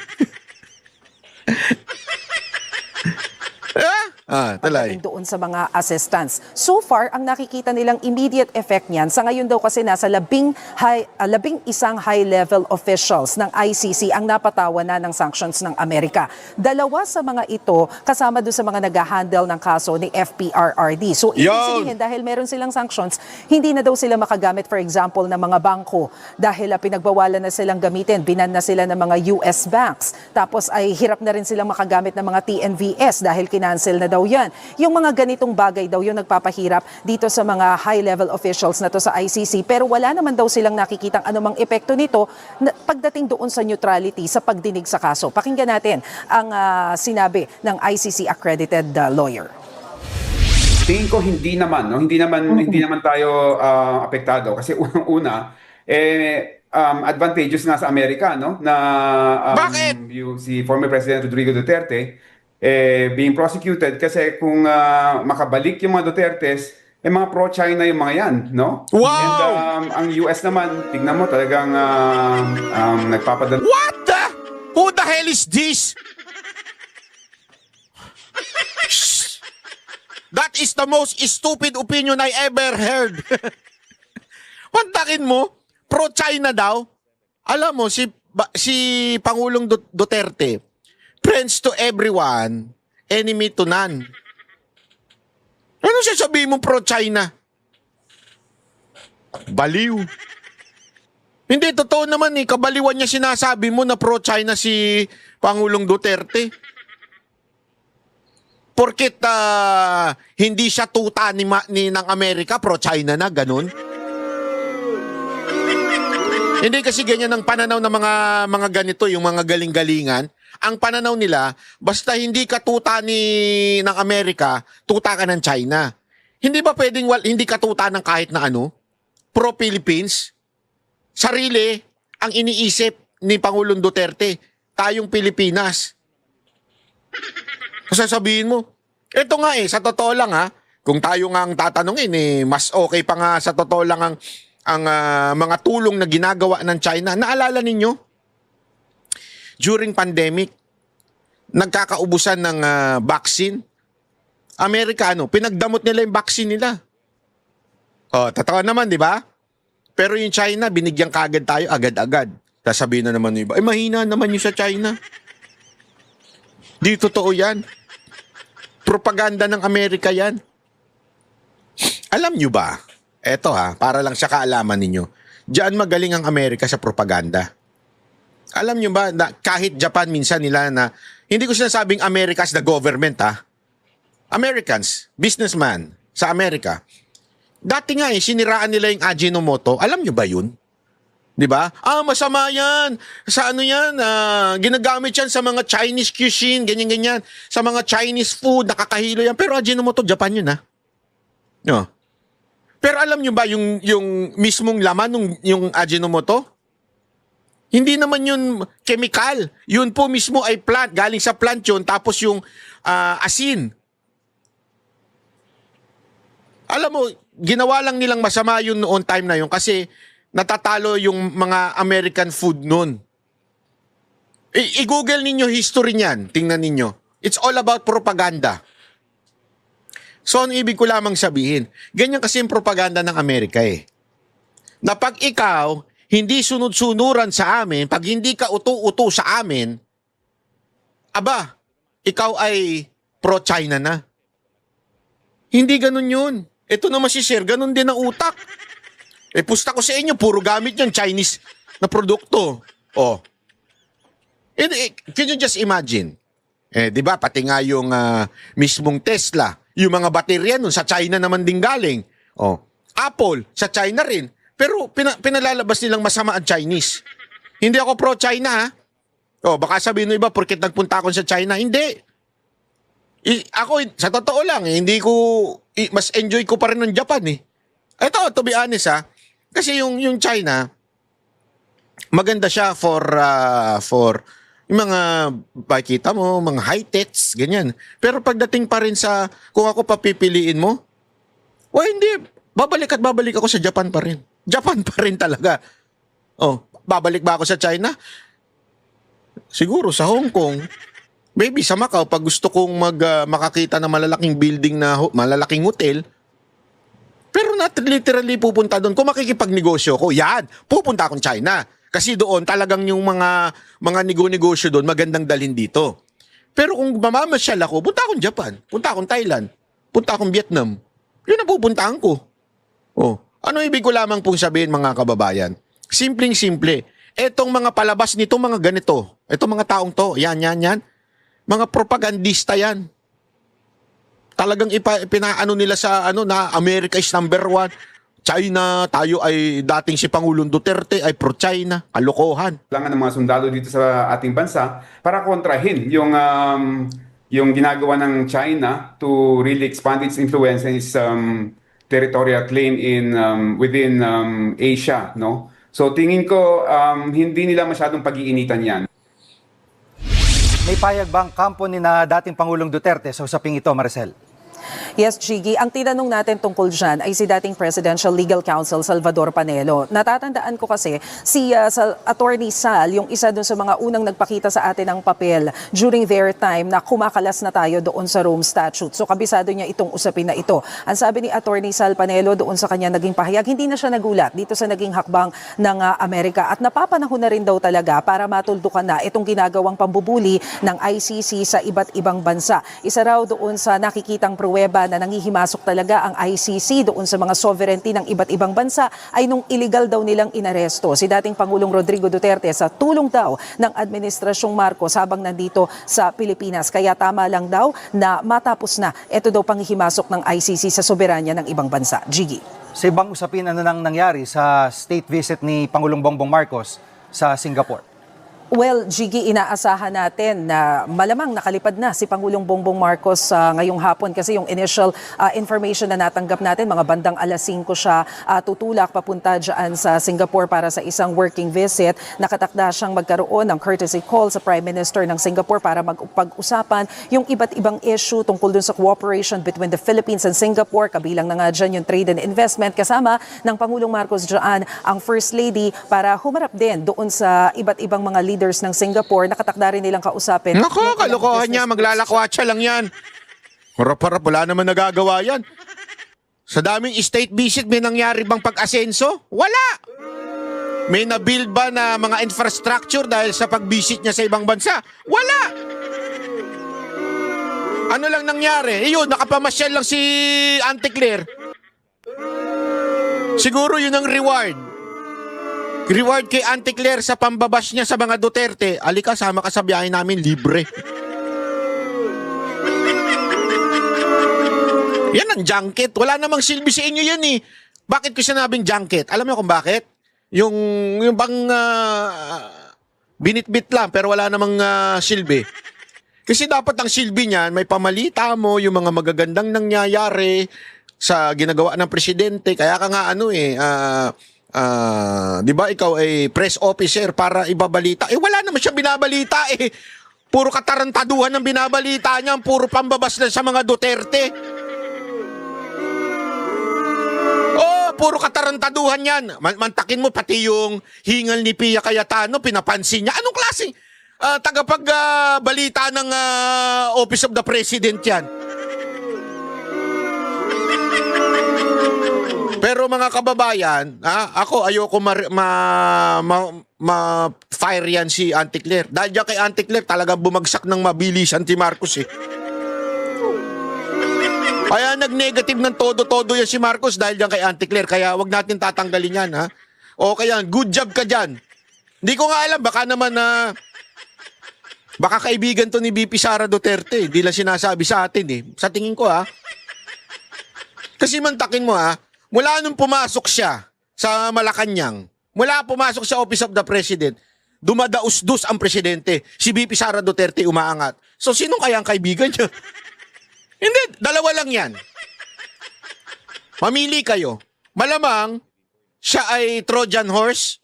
talay. pagdating doon sa mga assistance. So far, ang nakikita nilang immediate effect niyan, sa ngayon daw kasi nasa 11 high-level officials ng ICC ang napatawan na ng sanctions ng Amerika. 2 sa mga ito kasama doon sa mga nag-handle ng kaso ni FPRRD. So, ibig sabihin, dahil meron silang sanctions, hindi na daw sila makagamit, for example, ng mga bangko dahil pinagbawalan na silang gamitin, binan na sila ng mga US banks. Tapos ay hirap na rin silang makagamit ng mga TNVS dahil kinancel na daw yan. Yung mga ganitong bagay daw yung nagpapahirap dito sa mga high-level officials na to sa ICC, pero wala naman daw silang nakikitang anumang epekto nito pagdating doon sa neutrality sa pagdinig sa kaso. Pakinggan natin ang sinabi ng ICC accredited lawyer. Tingin ko hindi naman tayo apektado kasi unang-una advantageous na sa Amerika, no, na si former President Rodrigo Duterte being prosecuted kasi kung makabalik yung mga Dutertes, mga pro-China yung mga yan, no? Wow! And ang US naman, tignan mo talagang nagpapadala. What the? Who the hell is this? That is the most stupid opinion I ever heard. Pantakin mo, pro-China daw. Alam mo, si Pangulong Duterte, friends to everyone, enemy to none. Ano sasabihin mo pro-China? Baliw. Hindi, totoo naman kabaliwan niya sinasabi mo na pro-China si Pangulong Duterte. Porket hindi siya tuta ng Amerika, pro-China na, ganun. Hindi kasi ganyan ang pananaw ng mga ganito, yung mga galing-galingan. Ang pananaw nila, basta hindi ka tuta ng Amerika, tuta ka ng China. Hindi ba pwedeng hindi ka tuta ng kahit na ano? Pro-Philippines? Sarili ang iniisip ni Pangulong Duterte. Tayong Pilipinas. Sasabihin mo, eto nga sa totoo lang kung tayo nga ang tatanungin mas okay pa nga sa totoo lang ang mga tulong na ginagawa ng China. Naalala ninyo? During pandemic, nagkakaubusan ng vaccine. Amerikano, pinagdamot nila yung vaccine nila. Tatawa naman, di ba? Pero yung China, binigyan kagad tayo agad-agad. Sasabihin na naman yung iba, mahina naman yung sa China. Di totoo yan. Propaganda ng Amerika yan. Alam nyo ba? Eto para lang sa kaalaman ninyo. Diyan magaling ang Amerika sa propaganda. Alam nyo ba na kahit Japan minsan nila na, hindi ko sinasabing America's the government Americans, businessman sa Amerika. Dati nga siniraan nila yung Ajinomoto. Alam nyo ba yun? Di ba? Masama yan. Sa ano yan? Ginagamit yan sa mga Chinese cuisine, ganyan-ganyan. Sa mga Chinese food, nakakahilo yan. Pero Ajinomoto, Japan yun No. Pero alam nyo ba yung mismong laman yung Ajinomoto? Hindi naman yun chemical. Yun po mismo ay plant. Galing sa plant yun. Tapos yung asin. Alam mo, ginawa lang nilang masama yun noon time na yun kasi natatalo yung mga American food noon. I-google ninyo history niyan. Tingnan ninyo. It's all about propaganda. So, ang ibig ko lamang sabihin, ganyan kasi yung propaganda ng Amerika Na pag ikaw, hindi sunod-sunuran sa amin, pag hindi ka uto-uto sa amin, aba, ikaw ay pro-China na. Hindi ganun yun. Ito naman si Sir, ganun din ang utak. Pusta ko sa inyo, puro gamit yan, Chinese na produkto. Can you just imagine? Di ba, pati nga yung mismong Tesla, yung mga baterya nun, sa China naman din galing. Apple, sa China rin. Pero pinalalabas nilang masama ang Chinese. Hindi ako pro-China baka sabihin ng iba, porket nagpunta ako sa China. Hindi. Ako, sa totoo lang, mas enjoy ko pa rin ng Japan Ito, to be honest kasi yung China, maganda siya for yung mga, makikita mo, mga high-techs, ganyan. Pero pagdating pa rin sa, kung ako papipiliin mo, hindi. Babalik ako sa Japan pa rin. Japan pa rin talaga. Babalik ba ako sa China? Siguro sa Hong Kong. Maybe sa Macau, pag gusto kong makakita ng malalaking building na malalaking hotel, pero not literally pupunta doon. Kung makikipagnegosyo ko, yan, pupunta akong China. Kasi doon talagang yung mga negosyo doon magandang dalhin dito. Pero kung mamamasyal ako, punta akong Japan, punta akong Thailand, punta akong Vietnam. Yun ang pupuntahan ko. Oh, ano ibig ko lamang pong sabihin mga kababayan? Simpleng-simple. Etong mga palabas nito, mga ganito. Etong mga taong to, yan. Mga propagandista yan. Talagang pinaano nila sa na America is #1. China, tayo ay dating si Pangulong Duterte ay pro-China, kalokohan. Kailangan ng mga sundalo dito sa ating bansa para kontrahin yung ginagawa ng China to really expand its influence and its territorial claim within Asia, no? So tingin ko hindi nila masyadong pag-iinitan 'yan. May payag ba ang kampo ni na dating Pangulong Duterte sa usaping ito, Maricel? Yes, Gigi. Ang tinanong natin tungkol dyan ay si dating Presidential Legal Counsel Salvador Panelo. Natatandaan ko kasi si Attorney Sal, yung isa dun sa mga unang nagpakita sa atin ng papel during their time na kumakalas na tayo doon sa Rome Statute. So kabisado niya itong usapin na ito. Ang sabi ni Attorney Sal Panelo doon sa kanya naging pahayag, hindi na siya nagulat dito sa naging hakbang ng Amerika at napapanahon na rin daw talaga para matuldukan na itong ginagawang pambubuli ng ICC sa iba't ibang bansa. Isa raw doon sa nakikitang pruweba na nangihimasok talaga ang ICC doon sa mga sovereignty ng iba't ibang bansa ay nung illegal daw nilang inaresto si dating Pangulong Rodrigo Duterte sa tulong daw ng Administrasyong Marcos habang nandito sa Pilipinas. Kaya tama lang daw na matapos na ito daw panghihimasok ng ICC sa soberanya ng ibang bansa. Gigi. Sa ibang usapin, ano nang nangyari sa state visit ni Pangulong Bongbong Marcos sa Singapore? Well, Gigi, inaasahan natin na malamang nakalipad na si Pangulong Bongbong Marcos ngayong hapon kasi yung initial information na natanggap natin, mga bandang alas 5 siya tutulak papunta dyan sa Singapore para sa isang working visit. Nakatakda siyang magkaroon ng courtesy call sa Prime Minister ng Singapore para magpag-usapan yung iba't ibang issue tungkol dun sa cooperation between the Philippines and Singapore. Kabilang na nga dyan yung trade and investment kasama ng Pangulong Marcos dyan ang First Lady para humarap din doon sa iba't ibang mga leaders ng Singapore, nakatakda rin nilang kausapin. Nako, kalokohan niya, maglalakwatsa lang yan. Harap-harap, wala naman nagagawa yan. Sa daming state visit, may nangyari bang pag-asenso? Wala! May na-build ba na mga infrastructure dahil sa pag-visit niya sa ibang bansa? Wala! Ano lang nangyari? Yun, nakapamasyal lang si Auntie Claire. Siguro yun ang reward. Reward kay Auntie Claire sa pambabas niya sa mga Duterte. Alika, sama ka sa biyahe namin, libre. Yan ang junket. Wala namang silbi sa inyo yan eh. Bakit ko sinabing junket? Alam mo kung bakit? Yung bang binitbit lang pero wala namang silbi. Kasi dapat ang silbi niyan, may pamalita mo yung mga magagandang nangyayari sa ginagawa ng presidente. Kaya ka nga di ba ikaw ay press officer para ibabalita? Wala naman siya binabalita eh. Puro katarantaduhan ang binabalita niya, puro pambabas na sa mga Duterte. Oh, puro katarantaduhan yan. Mantakin mo pati yung hingal ni Pia Cayetano, pinapansin niya. Anong klaseng tagapagbalita ng Office of the President yan? Pero mga kababayan, ako ayoko ma-fire yan si Auntie Claire. Dahil dyan kay Auntie Claire, talagang bumagsak ng mabilisan si Marcos eh. Kaya nag-negative ng todo-todo yan si Marcos dahil dyan kay Auntie Claire. Kaya wag natin tatanggalin yan, ha? O kaya, good job ka dyan. Hindi ko nga alam, baka naman baka kaibigan to ni BP Sara Duterte. Hindi lang sinasabi sa atin eh. Sa tingin ko Kasi mantakin mo mula nung pumasok siya sa Malacanang, mula pumasok sa Office of the President, dumadaus-dus ang presidente. Si BP Sara Duterte umaangat. So, sino kaya ang kaibigan niya? Hindi, dalawa lang yan. Mamili kayo. Malamang, siya ay Trojan horse.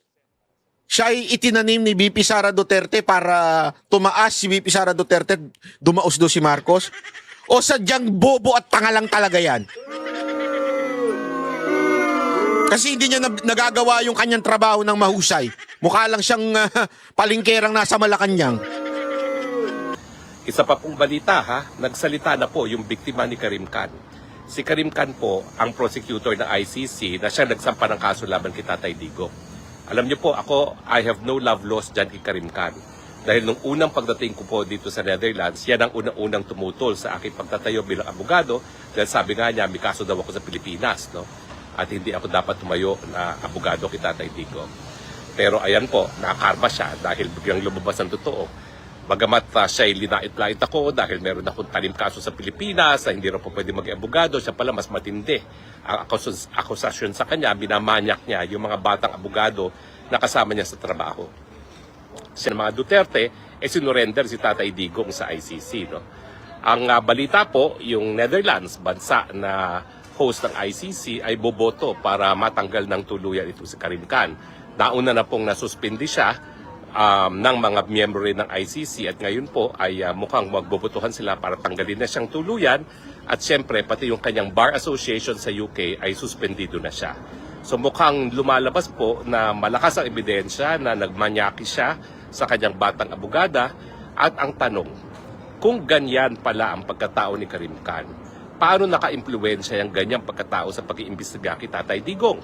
Siya ay itinanim ni BP Sara Duterte para tumaas si BP Sara Duterte, dumaus-dus si Marcos. O sadyang bobo at tanga lang talaga yan. Kasi hindi niya nagagawa yung kanyang trabaho ng mahusay. Mukha lang siyang palingkerang nasa Malacanang. Isa pa pong balita ha, nagsalita na po yung biktima ni Karim Khan. Si Karim Khan po ang prosecutor ng ICC na siya nagsampa ng kaso laban kay Tatay Digong. Alam niyo po, I have no love lost dyan kay Karim Khan. Dahil nung unang pagdating ko po dito sa Netherlands, yan ang unang-unang tumutol sa aking pagtatayo bilang abogado. Dahil sabi nga niya, may kaso daw ako sa Pilipinas, no? At hindi ako dapat tumayo na abogado kay Tatay Digong. Pero ayan po, nakakarma siya dahil biglang lumabas ang totoo. Bagamat siya'y linait-lait ako dahil meron akong talim kaso sa Pilipinas na hindi rin po pwede maging abogado, siya pala mas matindi. Ang akusasyon sa kanya, binamanyak niya yung mga batang abogado na kasama niya sa trabaho. Siya ng mga Duterte, sinurrender si Tatay Digong sa ICC. No? Ang balita po, yung Netherlands, bansa na host ng ICC, ay boboto para matanggal ng tuluyan ito si Karim Khan. Nauna na pong nasuspindi siya ng mga miyembro rin ng ICC at ngayon po ay mukhang magbobotohan sila para tanggalin na siyang tuluyan at syempre pati yung kanyang Bar Association sa UK ay suspendido na siya. So mukhang lumalabas po na malakas ang ebidensya na nagmanyaki siya sa kanyang batang abogada at ang tanong, kung ganyan pala ang pagkatao ni Karim Khan, paano naka-impluwensya yung ganyang pagkatao sa pag-iimbestiga kay Tatay Digong?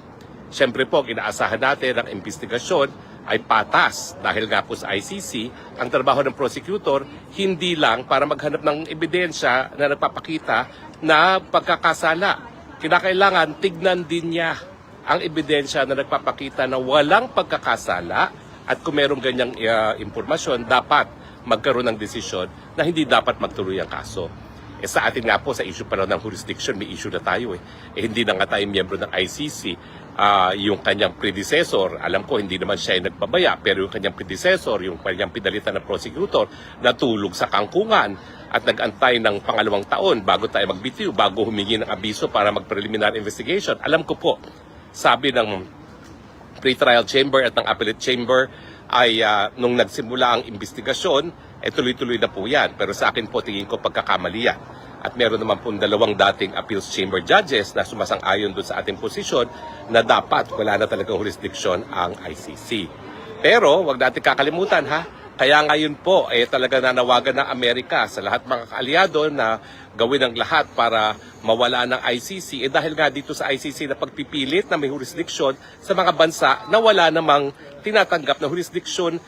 Siyempre po, inaasahan natin ang investigasyon ay patas dahil nga po sa ICC, ang trabaho ng prosecutor hindi lang para maghanap ng ebidensya na nagpapakita na pagkakasala. Kinakailangan tignan din niya ang ebidensya na nagpapakita na walang pagkakasala at kung merong ganyang impormasyon, dapat magkaroon ng desisyon na hindi dapat magtuloy ang kaso. Sa atin nga po, sa issue pa ng jurisdiction, may issue na tayo hindi na nga tayo miyembro ng ICC. Yung kanyang predecessor, alam ko hindi naman siya ay nagpabaya, pero yung kanyang predecessor, yung kanyang pinalitan na prosecutor, natulog sa kangkungan at nag-antay ng pangalawang taon bago tayo magbitiw, bago humingi ng abiso para mag-preliminary investigation. Alam ko po, sabi ng pre-trial chamber at ng appellate chamber ay nung nagsimula ang investigasyon, tuloy-tuloy na po yan. Pero sa akin po, tingin ko pagkakamali yan. At meron naman po 2 dating appeals chamber judges na sumasang-ayon doon sa ating posisyon na dapat wala na talagang jurisdiction ang ICC. Pero wag natin kakalimutan ha, kaya ngayon po talaga nanawagan ng Amerika sa lahat mga kaalyado na gawin ang lahat para mawala ng ICC dahil nga dito sa ICC na pagpipilit na may jurisdiction sa mga bansa na wala namang tinatanggap na jurisdiction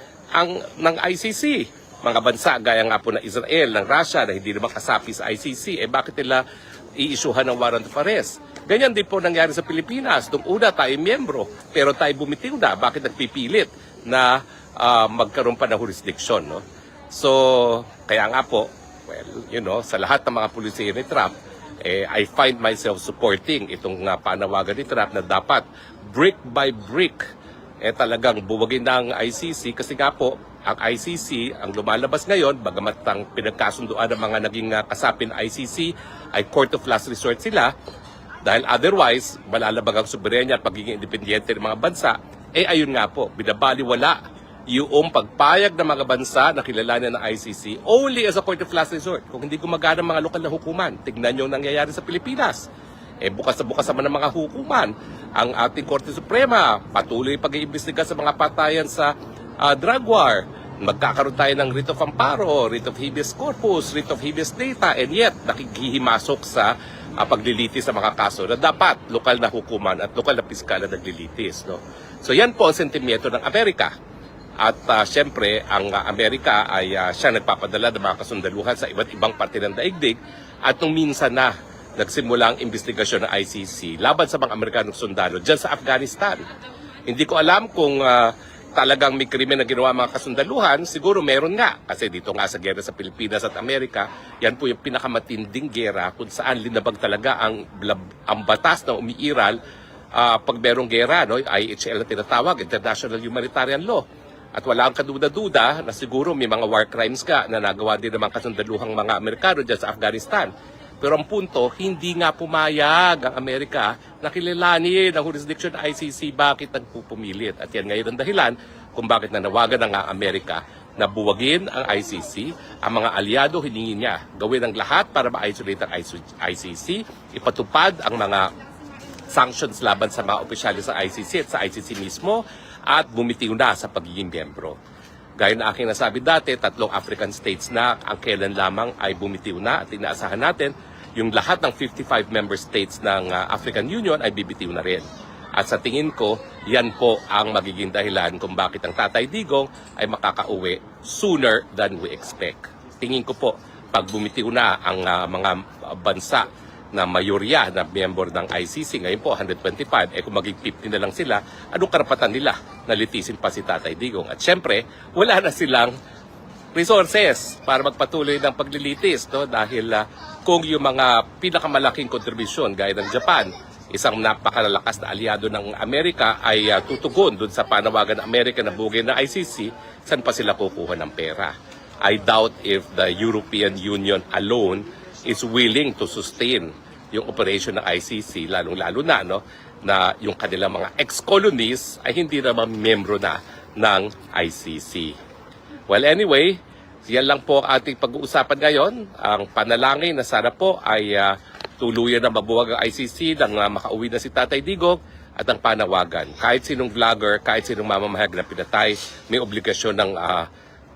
ng ICC. Mga bansa gaya nga po ng Israel, ng Russia na hindi naman kasapi sa ICC, bakit nila i-issuehan ng warrant of arrest? Ganyan din po nangyari sa Pilipinas. Nung una tayo miyembro, pero tayo bumitiw na. Bakit nagpipilit na magkaroon pa ng jurisdiction? No? So, kaya nga po, well, sa lahat ng mga pulisya ni Trump, I find myself supporting itong panawagan ni Trump na dapat brick by brick talagang buwagin ng ICC kasi nga po, ang ICC, ang lumalabas ngayon, bagamat ang pinagkasunduan ng mga naging kasapin ICC ay court of last resort sila, dahil otherwise, malalabag ang soberenya at pagiging independyente ng mga bansa, ayun nga po, binabaliwala yung pagpayag ng mga bansa na kilalanin ng ICC only as a court of last resort. Kung hindi gumagana ang mga lokal na hukuman, tignan yung nangyayari sa Pilipinas. Bukas na bukas naman ng mga hukuman. Ang ating Korte Suprema, patuloy pag-iimbestiga sa mga patayan sa drug war. Magkakaroon tayo ng writ of amparo, writ of habeas corpus, writ of habeas data, and yet nakikihimasok sa paglilitis sa mga kaso na dapat lokal na hukuman at lokal na piskal na naglilitis. No? So yan po ang sentimiento ng Amerika. At syempre, ang Amerika ay siya nagpapadala ng mga kasundaluhan sa iba't ibang parte ng daigdig at nung minsan na nagsimula ang investigasyon ng ICC laban sa mga Amerikanong sundalo dyan sa Afghanistan. Hindi ko alam kung talagang may krimen na ginawa mga kasundaluhan, siguro meron nga. Kasi dito nga sa gera sa Pilipinas at Amerika, yan po yung pinakamatinding gera kung saan linabag talaga ang batas na umiiral pag merong gera, no? IHL na tinatawag, International Humanitarian Law. At wala ang kaduda-duda na siguro may mga war crimes ka na nagawa din ng mga kasundaluhang mga Amerikano dyan sa Afghanistan. Pero ang punto, hindi nga pumayag ang Amerika na kilalanin ang jurisdiction ng ICC, bakit nagpupumilit. At yan ngayon ang dahilan kung bakit nanawagan ng Amerika na buwagin ang ICC. Ang mga aliado hiningi niya gawin ang lahat para ma-isolate ang ICC, ipatupad ang mga sanctions laban sa mga opisyalis sa ICC at sa ICC mismo at bumitiw na sa pagiging miyembro. Gaya na aking nasabi dati, 3 African states na ang kailan lamang ay bumitiw na at inaasahan natin yung lahat ng 55 member states ng African Union ay bibitiw na rin. At sa tingin ko, yan po ang magiging dahilan kung bakit ang Tatay Digong ay makakauwi sooner than we expect. Tingin ko po, pag bumitiw na ang mga bansa na mayorya na miyembro ng ICC, ngayon po 125, kung maging 50 na lang sila, anong karapatan nila na litisin pa si Tatay Digong? At syempre, wala na silang resources para magpatuloy ng paglilitis, no? Dahil kung yung mga pinakamalaking kontribusyon gaya ng Japan, isang napakalalakas na aliado ng Amerika ay tutugon doon sa panawagan ng Amerika na bugay ng ICC, saan pa sila kukuha ng pera? I doubt if the European Union alone is willing to sustain yung operation ng ICC, lalong-lalo na, no, na yung kanilang mga ex-colonies ay hindi naman membro na ng ICC. Well, anyway, yan lang po ang ating pag-uusapan ngayon. Ang panalangin na sana po ay tuluyan na mabuwag ang ICC nang makauwi na si Tatay Digong at ang panawagan. Kahit sinong vlogger, kahit sinong mamamahayag na pinatay, may obligasyon ng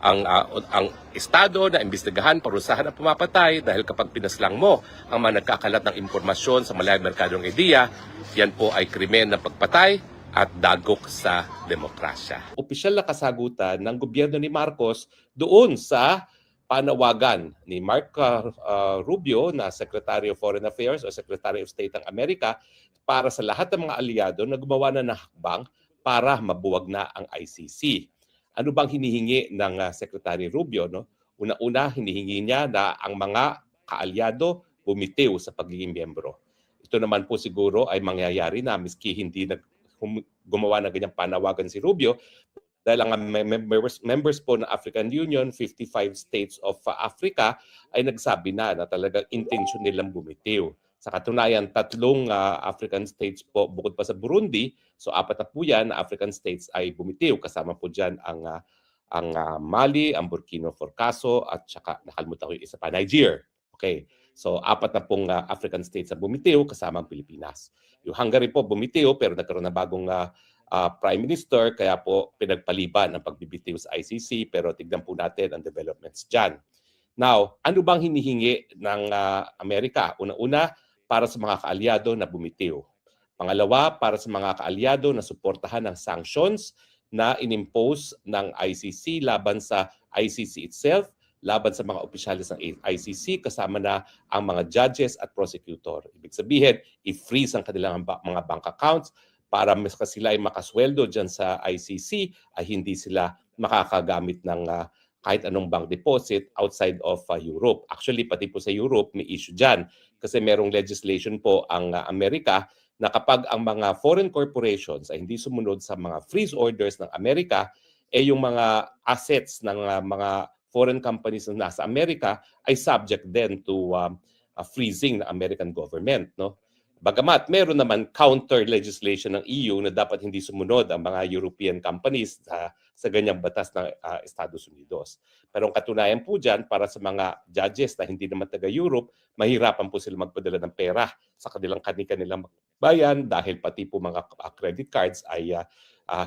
ang Estado na imbestigahan, parusahan ang pumapatay dahil kapag pinaslang mo ang mga nagkakalat ng impormasyon sa malayang merkadong ideya, yan po ay krimen ng pagpatay at dagok sa demokrasya. Opisyal na kasagutan ng gobyerno ni Marcos doon sa panawagan ni Marco Rubio na Secretary of Foreign Affairs o Secretary of State ng Amerika para sa lahat ng mga aliado na gumawa na ng hakbang para mabuwag na ang ICC. Ano bang hinihingi ng Secretary Rubio? No? Una-una, hinihingi niya na ang mga kaalyado bumitiw sa pagiging miyembro. Ito naman po siguro ay mangyayari na miski hindi gumawa ng ganyang panawagan si Rubio dahil ang members po ng African Union, 55 states of Africa, ay nagsabi na talagang intention nilang bumitiw. Sa katunayan, 3 African states po, bukod pa sa Burundi, so 4 na po yan, African states ay bumitiw. Kasama po dyan ang Mali, ang Burkina Faso, at saka nakalimutan ko yung isa pa, Niger. Okay, so 4 na pong African states na bumitiw, kasama ang Pilipinas. Yung Hungary po bumitiw, pero nagkaroon na bagong Prime Minister, kaya po pinagpaliban ang pagbibitiw sa ICC, pero tignan po natin ang developments dyan. Now, ano bang hinihingi ng Amerika? Una-una, para sa mga kaalyado na bumitiw. Pangalawa, para sa mga kaalyado na suportahan ng sanctions na inimpose ng ICC laban sa ICC itself, laban sa mga opisyalis ng ICC, kasama na ang mga judges at prosecutor. Ibig sabihin, i-freeze ang kanilang mga bank accounts para mas sila ay makasweldo dyan sa ICC, ay hindi sila makakagamit ng kahit anong bank deposit outside of Europe. Actually, pati po sa Europe, may issue dyan. Kasi merong legislation po ang Amerika na kapag ang mga foreign corporations ay hindi sumunod sa mga freeze orders ng Amerika, yung mga assets ng mga foreign companies na nasa Amerika ay subject then to freezing ng American government. No? Bagamat meron naman counter legislation ng EU na dapat hindi sumunod ang mga European companies sa ganyang batas ng Estados Unidos. Pero ang katunayan po dyan, para sa mga judges na hindi naman taga-Europe, mahirapan po sila magpadala ng pera sa kanilang bayan dahil pati po mga credit cards ay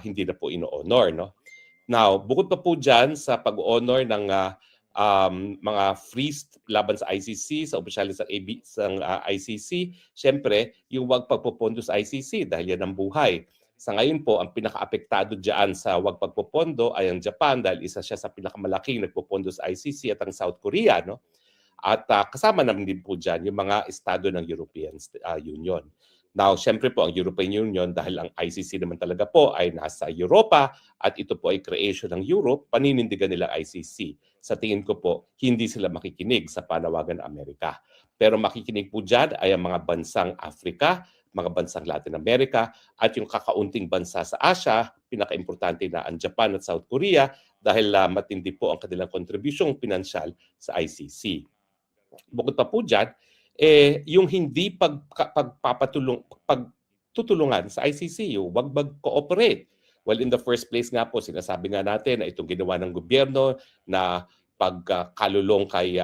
hindi na po ino-honor. No? Now, bukod pa po dyan sa pag-honor ng mga freeze laban sa ICC, sa opisyalis ng ICC, syempre, yung wag pagpopondo sa ICC dahil yan ang buhay. Sa ngayon po, ang pinaka-apektado dyan sa wag pagpopondo ay ang Japan dahil isa siya sa pinakamalaking nagpopondo sa ICC at ang South Korea. No? At kasama naman din po dyan yung mga estado ng European Union. Now, syempre po ang European Union dahil ang ICC naman talaga po ay nasa Europa at ito po ay creation ng Europe, paninindigan nila ICC. Sa tingin ko po, hindi sila makikinig sa panawagan ng Amerika. Pero makikinig po dyan ay ang mga bansang Africa, mga bansang Latin America, at yung kakaunting bansa sa Asia, pinaka-importante na ang Japan at South Korea dahil matindi po ang kanilang kontribusyong pinansyal sa ICC. Bukod pa po dyan, yung hindi pagtutulungan sa ICC, yung wag mag-cooperate. Well, in the first place nga po, sinasabi nga natin na itong ginawa ng gobyerno na pagkalulong kay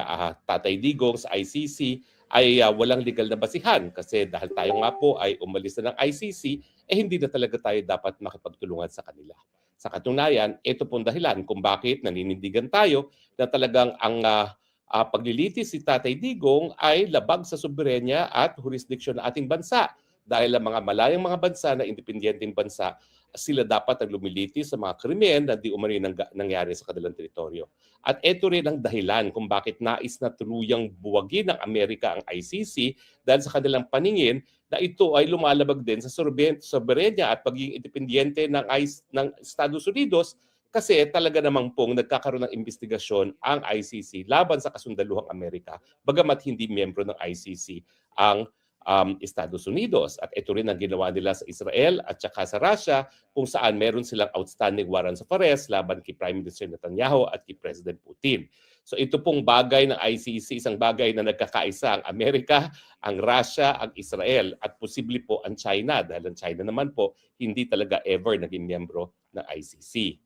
Tatay Digong sa ICC ay walang legal na basihan kasi dahil tayo nga po ay umalis na ng ICC, hindi na talaga tayo dapat makipagtulungan sa kanila. Sa katunayan, ito pong dahilan kung bakit naninindigan tayo na talagang ang paglilitis si Tatay Digong ay labag sa soberenya at jurisdiksyon ng ating bansa. Dahil ang mga malayang mga bansa na independenteng bansa, sila dapat ang lumilitis sa mga krimen na di umani nangyari sa kanilang teritoryo. At ito rin ang dahilan kung bakit nais na tuluyang buwagin ng Amerika ang ICC dahil sa kanilang paningin na ito ay lumalabag din sa soberenya at pagiging independente ng Estados Unidos kasi talaga namang pong nagkakaroon ng investigasyon ang ICC laban sa kasundaluhang Amerika bagamat hindi miyembro ng ICC ang Estados Unidos. At ito rin ang ginawa nila sa Israel at saka sa Russia kung saan meron silang outstanding warrants of arrest laban kay Prime Minister Netanyahu at kay President Putin. So ito pong bagay ng ICC, isang bagay na nagkakaisa ang Amerika, ang Russia, ang Israel at posible po ang China dahil ang China naman po hindi talaga ever naging miyembro ng ICC.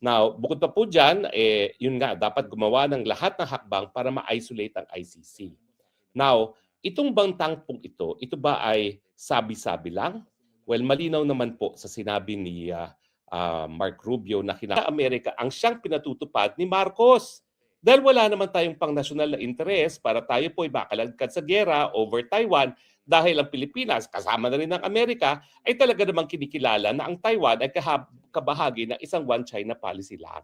Now, bukod pa po dyan, yun nga, dapat gumawa ng lahat ng hakbang para ma-isolate ang ICC. Now, itong bang tangpong ito ba ay sabi-sabi lang? Well, malinaw naman po sa sinabi ni Mark Rubio na Amerika ang siyang pinatutupad ni Marcos. Dahil wala naman tayong pang-nasyonal na interes para tayo po ay makalagkad sa gera over Taiwan dahil ang Pilipinas, kasama na rin ng Amerika, ay talaga namang kinikilala na ang Taiwan ay kabahagi ng isang One China policy lang.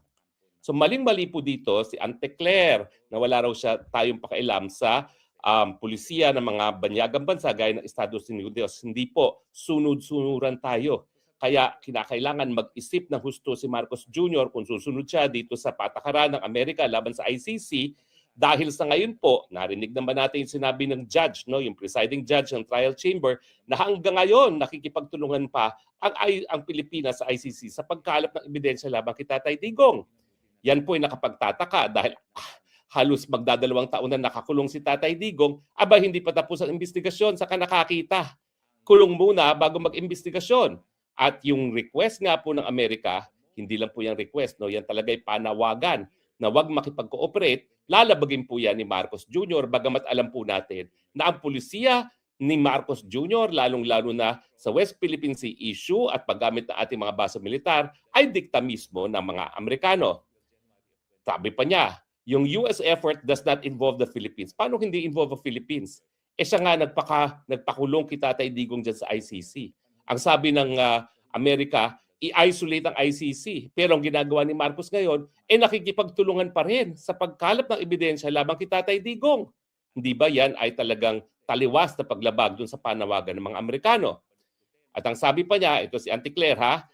So maling-mali po dito si Ante Claire na wala raw siya tayong pakialam sa pulisiya ng mga banyagang bansa gaya ng Estados Unidos. Hindi po, sunod-sunuran tayo. Kaya kinakailangan mag-isip ng husto si Marcos Jr. kung susunod siya dito sa patakaran ng Amerika laban sa ICC dahil sa ngayon po, narinig naman natin yung sinabi ng judge, no, yung presiding judge ng trial chamber na hanggang ngayon nakikipagtulungan pa ang Pilipinas sa ICC sa pagkalap ng ebidensya laban kay Tatay Digong. Yan po ay nakapagtataka dahil halos magdadalawang taon na nakakulong si Tatay Digong, aba hindi pa tapos ang investigasyon, saka nakakita. Kulong muna bago mag-investigasyon. At yung request nga po ng Amerika, hindi lang po yung request, no, yan talaga ay panawagan na wag makipag-cooperate, lalabagin po yan ni Marcos Jr. Bagamat alam po natin na ang pulisiya ni Marcos Jr., lalong-lalo na sa West Philippine Sea issue at paggamit ng ating mga base militar, ay dikta mismo ng mga Amerikano. Sabi pa niya, yung US effort does not involve the Philippines. Paano hindi involve the Philippines? Siya nga nagpakulong kay Tatay Digong dyan sa ICC. Ang sabi ng Amerika, i-isolate ang ICC. Pero ang ginagawa ni Marcos ngayon, nakikipagtulungan pa rin sa pagkalap ng ebidensya labang kay Tatay Digong. Hindi ba yan ay talagang taliwas na paglabag dun sa panawagan ng mga Amerikano? At ang sabi pa niya, ito si Ante Claire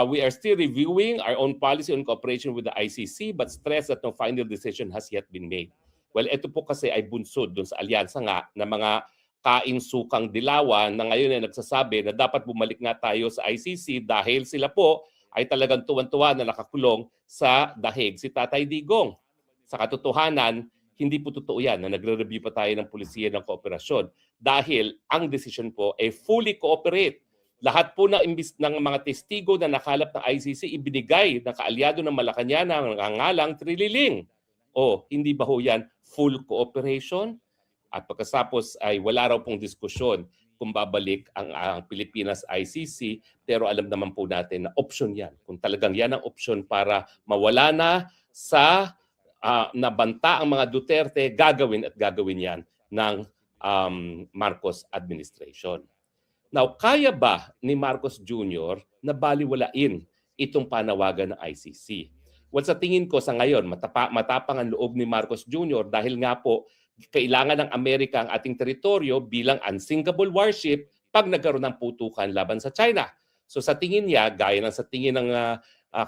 we are still reviewing our own policy on cooperation with the ICC but stress that no final decision has yet been made. Well, ito po kasi ay bunsod dun sa alyansa nga ng mga kain-sukang dilawan na ngayon ay nagsasabi na dapat bumalik nga tayo sa ICC dahil sila po ay talagang tuwan-tuwa na nakakulong sa dahig si Tatay Digong. Sa katotohanan, hindi po totoo yan na nagre-review pa tayo ng pulisiya ng kooperasyon dahil ang decision po ay fully cooperate. Lahat po ng mga testigo na nakalap ng ICC ibinigay ng kaalyado ng Malacanang ng ngalang Trililing. O, hindi ba ho yan full cooperation? At pagkatapos ay wala raw pong diskusyon kung babalik ang Pilipinas ICC, pero alam naman po natin na option yan. Kung talagang yan ang option para mawala na sa nabanta ang mga Duterte, gagawin yan ng Marcos administration. Now, kaya ba ni Marcos Jr. na baliwalain itong panawagan ng ICC? Well, sa tingin ko sa ngayon, matapang ang loob ni Marcos Jr. dahil nga po kailangan ng Amerika ang ating teritoryo bilang unsinkable warship pag nagkaroon ng putukan laban sa China. So sa tingin niya, gaya ng sa tingin ng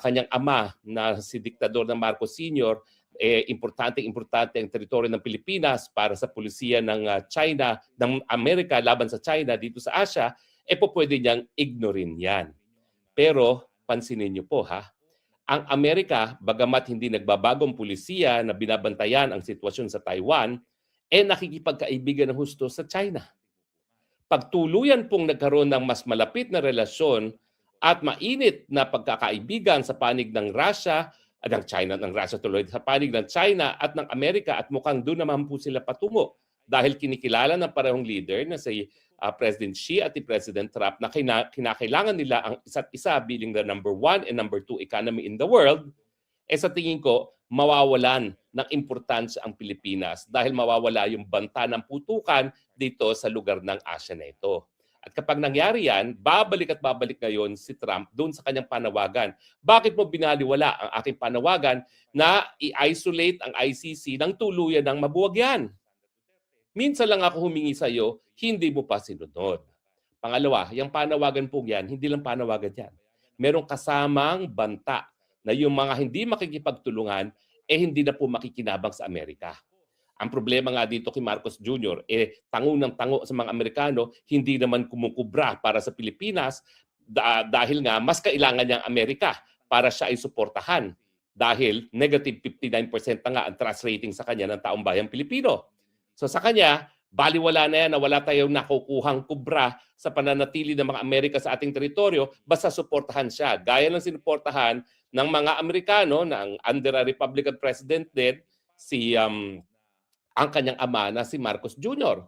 kanyang ama na si Diktador na Marcos Sr., importante ang teritoryo ng Pilipinas para sa pulisiya ng China, ng Amerika laban sa China dito sa Asia, po pwede niyang ignorin yan. Pero pansinin niyo po ang Amerika, bagamat hindi nagbabagong pulisiya na binabantayan ang sitwasyon sa Taiwan, nakikipagkaibigan ng husto sa China. Pagtuluyan pong nagkaroon ng mas malapit na relasyon at mainit na pagkakaibigan sa panig ng Russia at ng China, ng Russia tuloy sa panig ng China at ng Amerika at mukhang doon naman po sila patungo dahil kinikilala ng parehong leader na si President Xi at si President Trump na kinakailangan nila ang isa't isa bilang the number 1 and number 2 economy in the world, sa tingin ko, mawawalan ng importansya ang Pilipinas dahil mawawala yung banta ng putukan dito sa lugar ng Asia na ito. At kapag nangyari yan, babalik ngayon si Trump doon sa kanyang panawagan. Bakit mo binaliwala ang aking panawagan na i-isolate ang ICC ng tuluyan ng mabuwag yan? Minsan lang ako humingi sa iyo, hindi mo pa sinunod. Pangalawa, yung panawagan po yan, hindi lang panawagan yan. Merong kasamang banta na yung mga hindi makikipagtulungan, hindi na po makikinabang sa Amerika. Ang problema nga dito kay Marcos Jr., tango ng tango sa mga Amerikano, hindi naman kumukubra para sa Pilipinas dahil nga mas kailangan niya ang Amerika para siya ay suportahan. Dahil negative 59% na nga ang trust rating sa kanya ng taong bayang Pilipino. So sa kanya, baliwala na yan na wala tayong nakukuhang kubra sa pananatili ng mga Amerika sa ating teritoryo, basta suportahan siya. Gaya ng sinuportahan ng mga Amerikano na under a Republican president din, ang kanyang ama na si Marcos Jr.,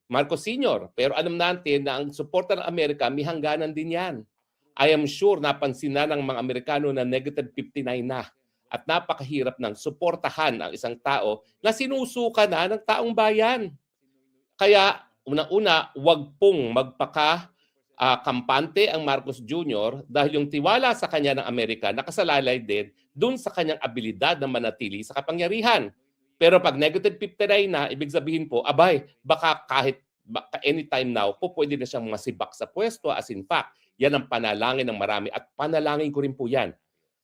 Marcos Sr. Pero alam natin na ang suporta ng Amerika, may hangganan din yan. I am sure napansin na ng mga Amerikano na negative 59 na. At napakahirap ng suportahan ang isang tao na sinusuka na ng taong bayan. Kaya unang-una, wag pong magpaka-kampante ang Marcos Jr. dahil yung tiwala sa kanya ng Amerika nakasalalay din dun sa kanyang abilidad na manatili sa kapangyarihan. Pero pag negative 59 na, ibig sabihin po, baka anytime now, pwede na siyang masibak sa pwesto. As in fact, yan ang panalangin ng marami at panalangin ko rin po yan.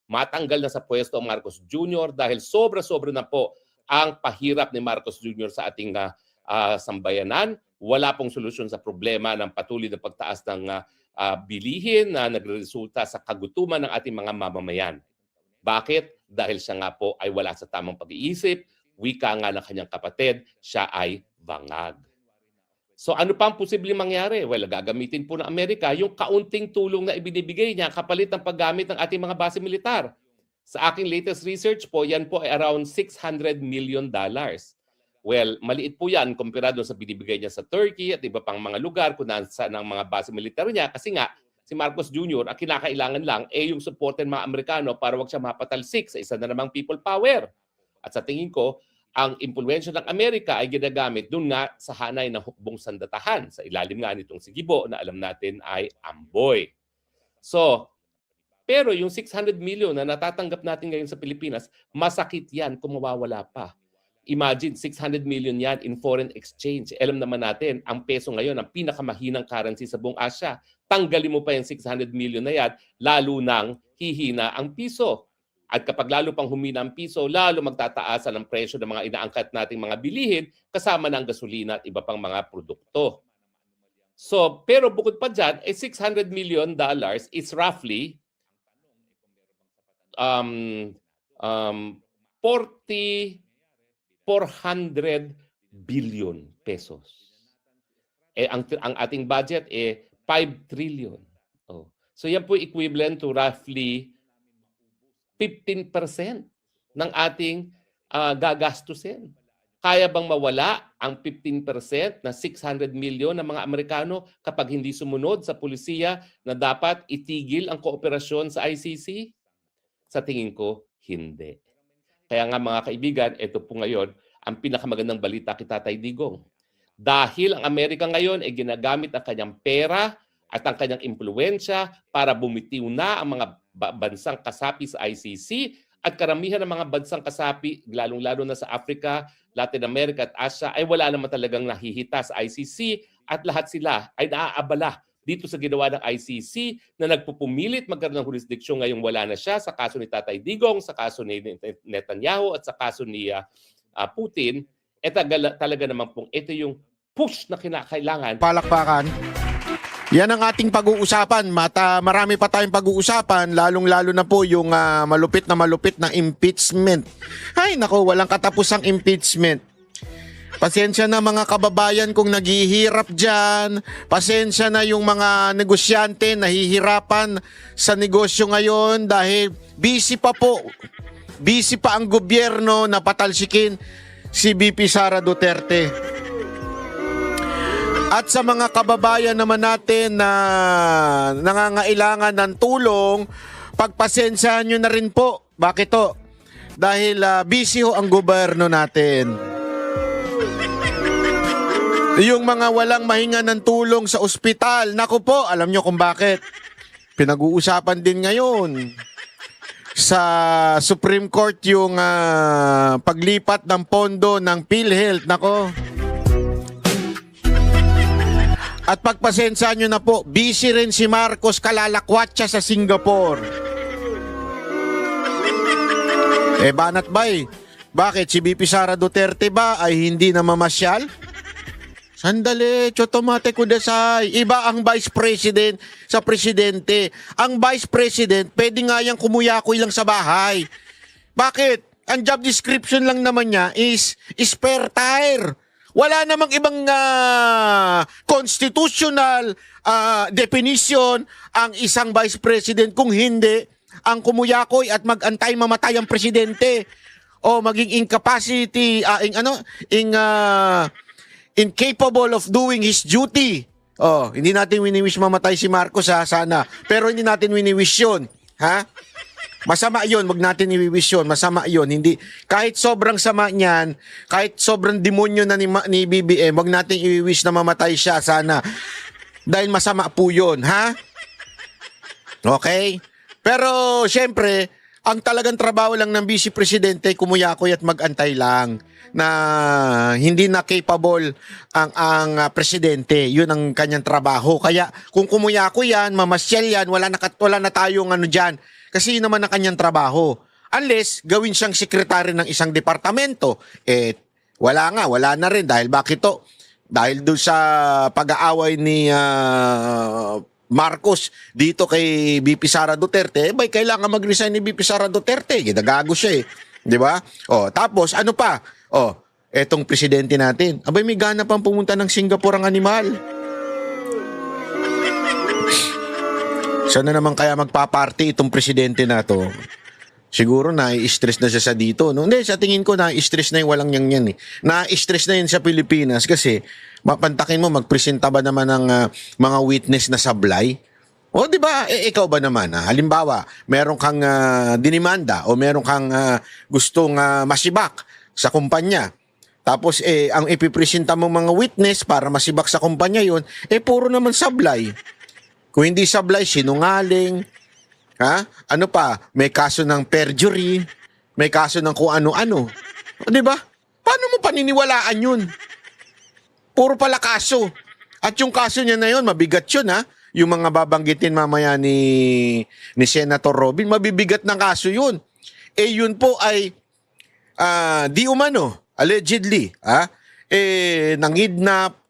Matanggal na sa pwesto ang Marcos Jr. dahil sobra-sobra na po ang pahirap ni Marcos Jr. sa ating sambayanan. Wala pong solusyon sa problema ng patuloy na pagtaas ng bilihin na nagresulta sa kagutuman ng ating mga mamamayan. Bakit? Dahil siya nga po ay wala sa tamang pag-iisip, wika nga ng kanyang kapatid, siya ay bangag. So ano pa ang posibleng mangyari? Well, gagamitin po ng Amerika yung kaunting tulong na ibinibigay niya kapalit ng paggamit ng ating mga base militar. Sa aking latest research po, yan po ay around $600 million. Well, maliit po yan kumpirado sa binibigay niya sa Turkey at iba pang mga lugar kung nasaan ang mga base militar niya. Kasi nga, si Marcos Jr., ang kinakailangan lang yung support ng mga Amerikano para wag siya mapatalsik sa isa na namang people power. At sa tingin ko, ang impluwensya ng Amerika ay ginagamit doon nga sa hanay ng hukbong sandatahan sa ilalim nga nitong Sigibo na alam natin ay Amboy. So, pero yung 600 million na natatanggap natin ngayon sa Pilipinas, masakit yan kung mawawala pa. Imagine, 600 million yan in foreign exchange. Alam naman natin, ang peso ngayon, ang pinakamahinang currency sa buong Asia. Tanggalin mo pa yung 600 million na yan, lalo nang hihina ang piso. At kapag lalo pang humina ang piso, lalo magtataasan ang presyo ng mga inaangkat nating mga bilihin kasama ng gasolina at iba pang mga produkto. So, pero bukod pa dyan, $600 million is roughly 400 billion pesos. Ang ating budget 5 trillion. Oh. So yan po equivalent to roughly 15% ng ating gagastusin. Kaya bang mawala ang 15% na 600 million ng mga Amerikano kapag hindi sumunod sa pulisiya na dapat itigil ang kooperasyon sa ICC? Sa tingin ko, hindi. Kaya nga mga kaibigan, ito po ngayon ang pinakamagandang balita kay Tatay Digong. Dahil ang Amerika ngayon ay ginagamit ang kanyang pera at ang kanyang impluwensya para bumitiw na ang mga bansang kasapi sa ICC at karamihan ng mga bansang kasapi, lalong-lalo na sa Africa, Latin America at Asia, ay wala naman talagang nahihita sa ICC at lahat sila ay naaabala dito sa ginawa ng ICC na nagpupumilit magkaroon ng jurisdiksyon ngayong wala na siya sa kaso ni Tatay Digong, sa kaso ni Netanyahu at sa kaso ni Putin. Talaga naman pong ito yung push na kinakailangan. Palakpakan. Yan ang ating pag-uusapan. Marami pa tayong pag-uusapan, lalong-lalo na po yung malupit na impeachment. Ay, nako, walang katapusang impeachment. Pasensya na mga kababayan kung naghihirap dyan. Pasensya na yung mga negosyante nahihirapan sa negosyo ngayon dahil busy pa ang gobyerno na patalsikin si VP Sara Duterte. At sa mga kababayan naman natin na nangangailangan ng tulong, pagpasensyahan nyo na rin po. Bakit to? Dahil busy ho ang gobyerno natin. Yung mga walang mahinga ng tulong sa ospital, naku po, alam nyo kung bakit. Pinag-uusapan din ngayon sa Supreme Court yung paglipat ng pondo ng PhilHealth. Nako. At pagpasensyahan nyo na po, busy rin si Marcos, kalalakwat siya sa Singapore. Banat bay, bakit si BP Sara Duterte ba ay hindi na mamasyal? Sandali, chotomate kudasay. Iba ang Vice President sa Presidente. Ang Vice President, pwede nga yung kumuyakoy lang sa bahay. Bakit? Ang job description lang naman niya is spare tire. Wala namang ibang constitutional definition ang isang Vice President kung hindi ang kumuyakoy at mag-antay mamatay ang Presidente o maging incapable of doing his duty. Hindi natin wini-wish mamatay si Marcos sana. Pero hindi natin wini-wish yun. Ha? Masama yun, wag natin i-wish yun. Masama yun. Hindi, kahit sobrang sama niyan, kahit sobrang demonyo na ni BBM, wag natin i-wish na mamatay siya sana. Dahil masama po yun. Ha? Okay? Pero, syempre, ang talagang trabaho lang ng Vice Presidente, kumuyakoy at mag-antay lang na hindi na capable ang presidente. Yun ang kanyang trabaho. Kaya kung kumuyakoy yan, mamasyal yan, wala na tayong dyan. Kasi yun naman ang kanyang trabaho. Unless gawin siyang sekretary ng isang departamento. Wala na rin. Dahil bakit to? Dahil doon sa pag-aaway ni Marcos dito kay BP Sara Duterte, kailangan mag-resign ni BP Sara Duterte. Ginagago siya Di ba? Tapos ano pa? Etong presidente natin. May gana pang pumunta ng Singapore ang animal. Sana naman kaya magpa-party itong presidente na to. Siguro na-stress na siya sa dito. No? Hindi, sa tingin ko na-stress na yung walang yan. Na-stress na yun sa Pilipinas kasi mapantakin mo, magpresenta ba naman ng mga witness na sablay? Di ba? Ikaw ba naman? Halimbawa, meron kang dinimanda o meron kang gustong masibak sa kumpanya. Tapos, ang ipipresenta mo mga witness para masibak sa kumpanya yun, puro naman sablay. Kung hindi sablay, sinungaling. Ano pa? May kaso ng perjury. May kaso ng kung ano-ano. Di ba? Paano mo paniniwalaan yun? Puro pala kaso. At yung kaso niya na yun, mabigat yun Yung mga babanggitin mamaya ni Senator Robin, mabibigat ng kaso yun. Yun po ay di umano, allegedly, nangidnap,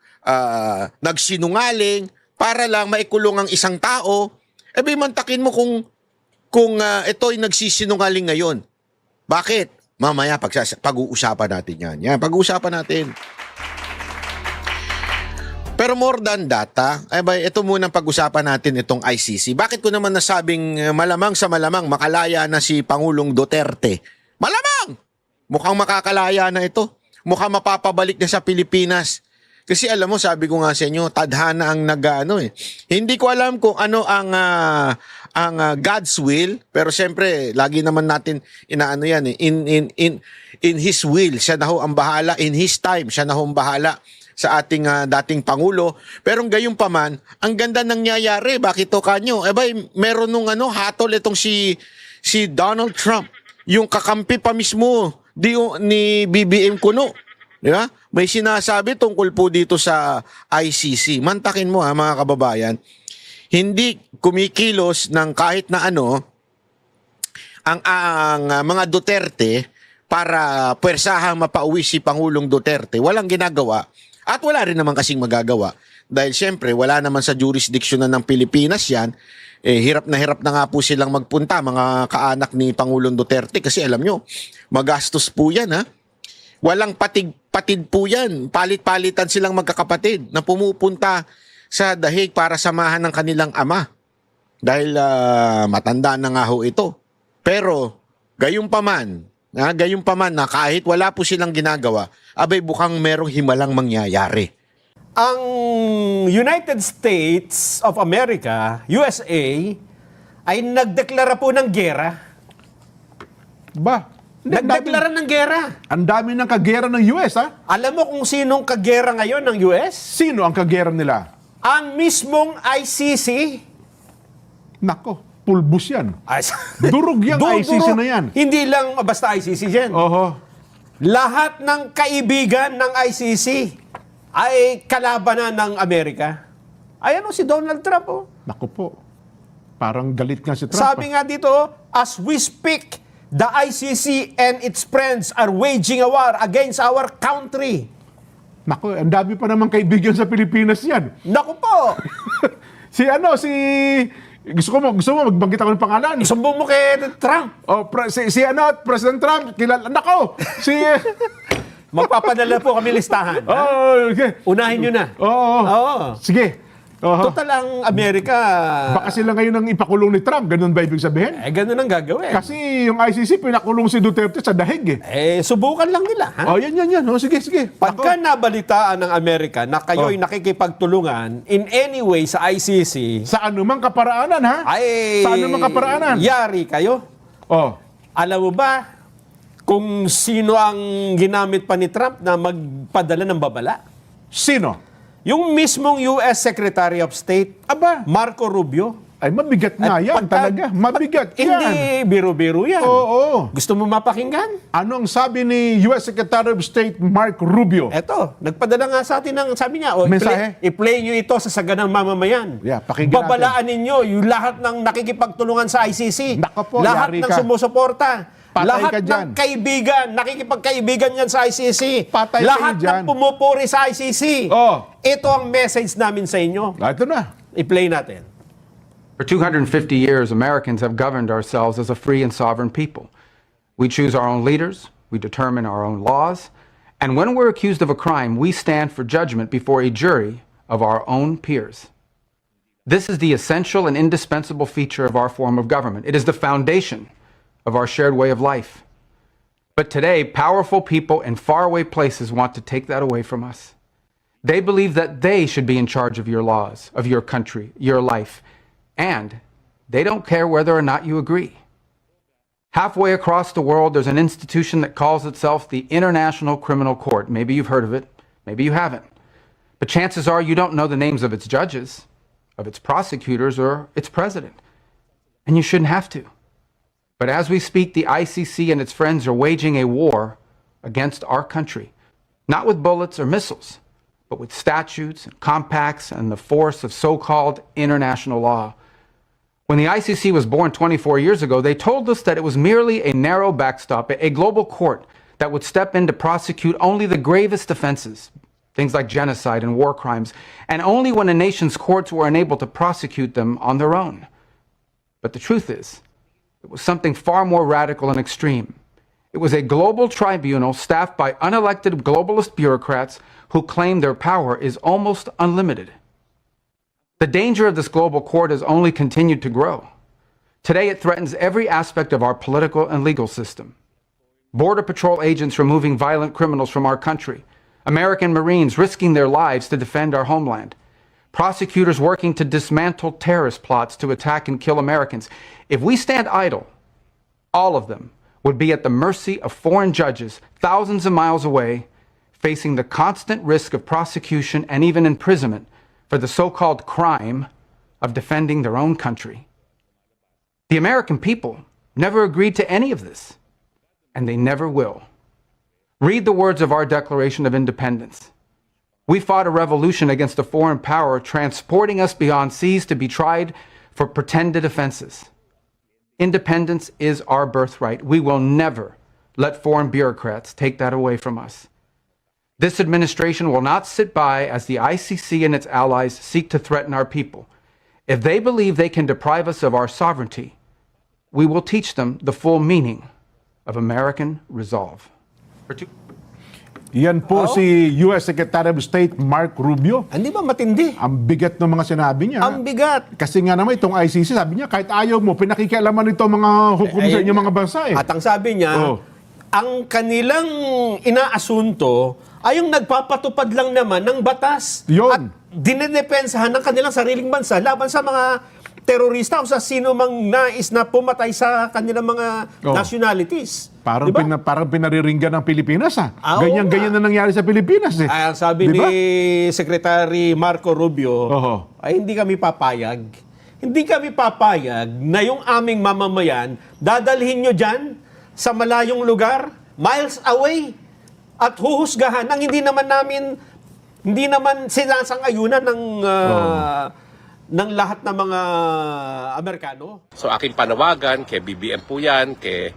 nagsinungaling, para lang maikulong ang isang tao. Mantakin mo kung ito ay nagsisinungaling ngayon. Bakit? Mamaya pag-uusapan natin yan. Pag-uusapan natin. Pero more than that, ito munang pag-usapan natin itong ICC. Bakit ko naman nasabing malamang sa malamang makalaya na si Pangulong Duterte? Malamang! Mukhang makakalaya na ito. Mukhang mapapabalik na sa Pilipinas. Kasi alam mo, sabi ko nga sa inyo, tadhana ang Hindi ko alam kung ano ang God's will, pero siyempre, lagi naman natin inaano yan in His will, siya na ho ang bahala. In His time, siya na ho ang bahala sa ating dating Pangulo. Pero gayon pa man, ang ganda nangyayari. Bakit to kanyo? Meron nung hatol itong si Donald Trump. Yung kakampi pa mismo ni BBM Kuno. Di ba? May sinasabi tungkol po dito sa ICC. Mantakin mo mga kababayan. Hindi kumikilos ng kahit na ang mga Duterte para puwersahang mapauwi si Pangulong Duterte. Walang ginagawa. At wala rin naman kasing magagawa. Dahil siyempre, wala naman sa jurisdiction ng Pilipinas yan. Hirap na nga po silang magpunta, mga kaanak ni Pangulong Duterte. Kasi alam nyo, magastos po yan Walang patid po yan. Palit-palitan silang magkakapatid na pumupunta sa dahig para samahan ng kanilang ama. Dahil matanda na nga ho ito. Pero, gayon pa man na kahit wala po silang ginagawa, bukang merong himalang mangyayari. ang United States of America, USA, ay nagdeklara po ng gera. Ba? Nagdeklara ng gera. Ang dami ng kagera ng US, ha? Alam mo kung sinong kagera ngayon ng US? Sino ang kagera nila? Ang mismong ICC. Nako, pulbus yan. Ay, Durog yung ICC na yan. Hindi lang basta ICC yan. Oho. Lahat ng kaibigan ng ICC ay kalabanan ng Amerika. Ayan o, si Donald Trump. Oh. Nako po. Parang galit nga si Trump. Sabi nga dito, as we speak, the ICC and its friends are waging a war against our country. Nako, ang dami pa naman kaibigan sa Pilipinas yan. Naku po! Si gusto mo magbanggit ako ng pangalan. Isumbong mo kay Trump. Oh, President Trump, kilala. Nako, Magpapadala po kami listahan. Oh, okay. Unahin nyo na. Oo. Oo. Sige. Oho. Total ang Amerika. Baka sila ngayon ang ipakulong ni Trump. Ganun ba ibig sabihin? Ganun ang gagawin. Kasi yung ICC, pinakulong si Duterte sa dahig eh. Subukan lang nila. Ha? Oh, yan. Oh, sige. Pagka nabalitaan ng Amerika na kayo'y nakikipagtulungan in any way sa ICC, Sa anumang kaparaanan, ha? Sa anumang kaparaanan. yari kayo. Oh. Alam mo ba kung sino ang ginamit pa ni Trump na magpadala ng babala? Sino? Yung mismong US Secretary of State, Aba, Marco Rubio. ay mabigat nga yan talaga. Mabigat yan. Hindi biro-biro yan. Oo. Gusto mo mapakinggan? Ano ang sabi ni US Secretary of State Marco Rubio? Eto, nagpadala nga sa atin ng, sabi niya, Mensahe? i-play nyo ito sa saganang mamamayan. Yeah, pakinggan Babalaan ninyo yung lahat ng nakikipagtulungan sa ICC. Nako po, lahat yari ng ka. sumusuporta. Patay lahat ka dyan. ng kaibigan, nakikipagkaibigan yan sa ICC. Patay lahat kayo dyan. ng pumupuri sa ICC. Oh. Ito ang message namin sa inyo. Ito na. I-play natin. For 250 years, Americans have governed ourselves as a free and sovereign people. We choose our own leaders, we determine our own laws, and when we're accused of a crime, we stand for judgment before a jury of our own peers. This is the essential and indispensable feature of our form of government. It is the foundation of our shared way of life. But today, powerful people in faraway places want to take that away from us. They believe that they should be in charge of your laws, of your country, your life, and they don't care whether or not you agree. Halfway across the world, there's an institution that calls itself the International Criminal Court. Maybe you've heard of it, maybe you haven't. But chances are you don't know the names of its judges, of its prosecutors, or its president. And you shouldn't have to. But as we speak, the ICC and its friends are waging a war against our country, not with bullets or missiles, but with statutes and compacts and the force of so-called international law. When the ICC was born 24 years ago, they told us that it was merely a narrow backstop, a global court that would step in to prosecute only the gravest offenses, things like genocide and war crimes, and only when a nation's courts were unable to prosecute them on their own. But the truth is, it was something far more radical and extreme. It was a global tribunal staffed by unelected globalist bureaucrats who claim their power is almost unlimited. The danger of this global court has only continued to grow. Today, it threatens every aspect of our political and legal system. Border Patrol agents removing violent criminals from our country, American Marines risking their lives to defend our homeland, prosecutors working to dismantle terrorist plots to attack and kill Americans. If we stand idle, all of them would be at the mercy of foreign judges thousands of miles away, facing the constant risk of prosecution and even imprisonment for the so-called crime of defending their own country. The American people never agreed to any of this, and they never will. Read the words of our Declaration of Independence. We fought a revolution against a foreign power, transporting us beyond seas to be tried for pretended offenses. Independence is our birthright. We will never let foreign bureaucrats take that away from us. This administration will not sit by as the ICC and its allies seek to threaten our people. If they believe they can deprive us of our sovereignty, we will teach them the full meaning of American resolve. Yan po si US Secretary of State Mark Rubio. Hindi ba matindi? Ang bigat ng mga sinabi niya. Ang bigat. Kasi nga naman itong ICC, sabi niya, kahit ayaw mo, pinakikialaman ito mga hukom sa inyong mga bansa eh. At ang sabi niya, ang kanilang inaasunto ay yung nagpapatupad lang naman ng batas. Yun. At dinedepensahan ng kanilang sariling bansa laban sa mga terorista o sa sino mang nais na pumatay sa kanilang mga nationalities. Parang, Diba? parang pinariringgan ng Pilipinas, ha? Ah, oo Ganyan-ganyan na nangyari sa Pilipinas, eh. Ay, ang sabi Diba? ni Secretary Marco Rubio, Oho. ay hindi kami papayag. Hindi kami papayag na yung aming mamamayan, dadalhin nyo dyan sa malayong lugar, miles away, at huhusgahan ng hindi naman sinasang-ayunan ng lahat ng mga Amerikano. So aking panawagan kay BBM po yan, kay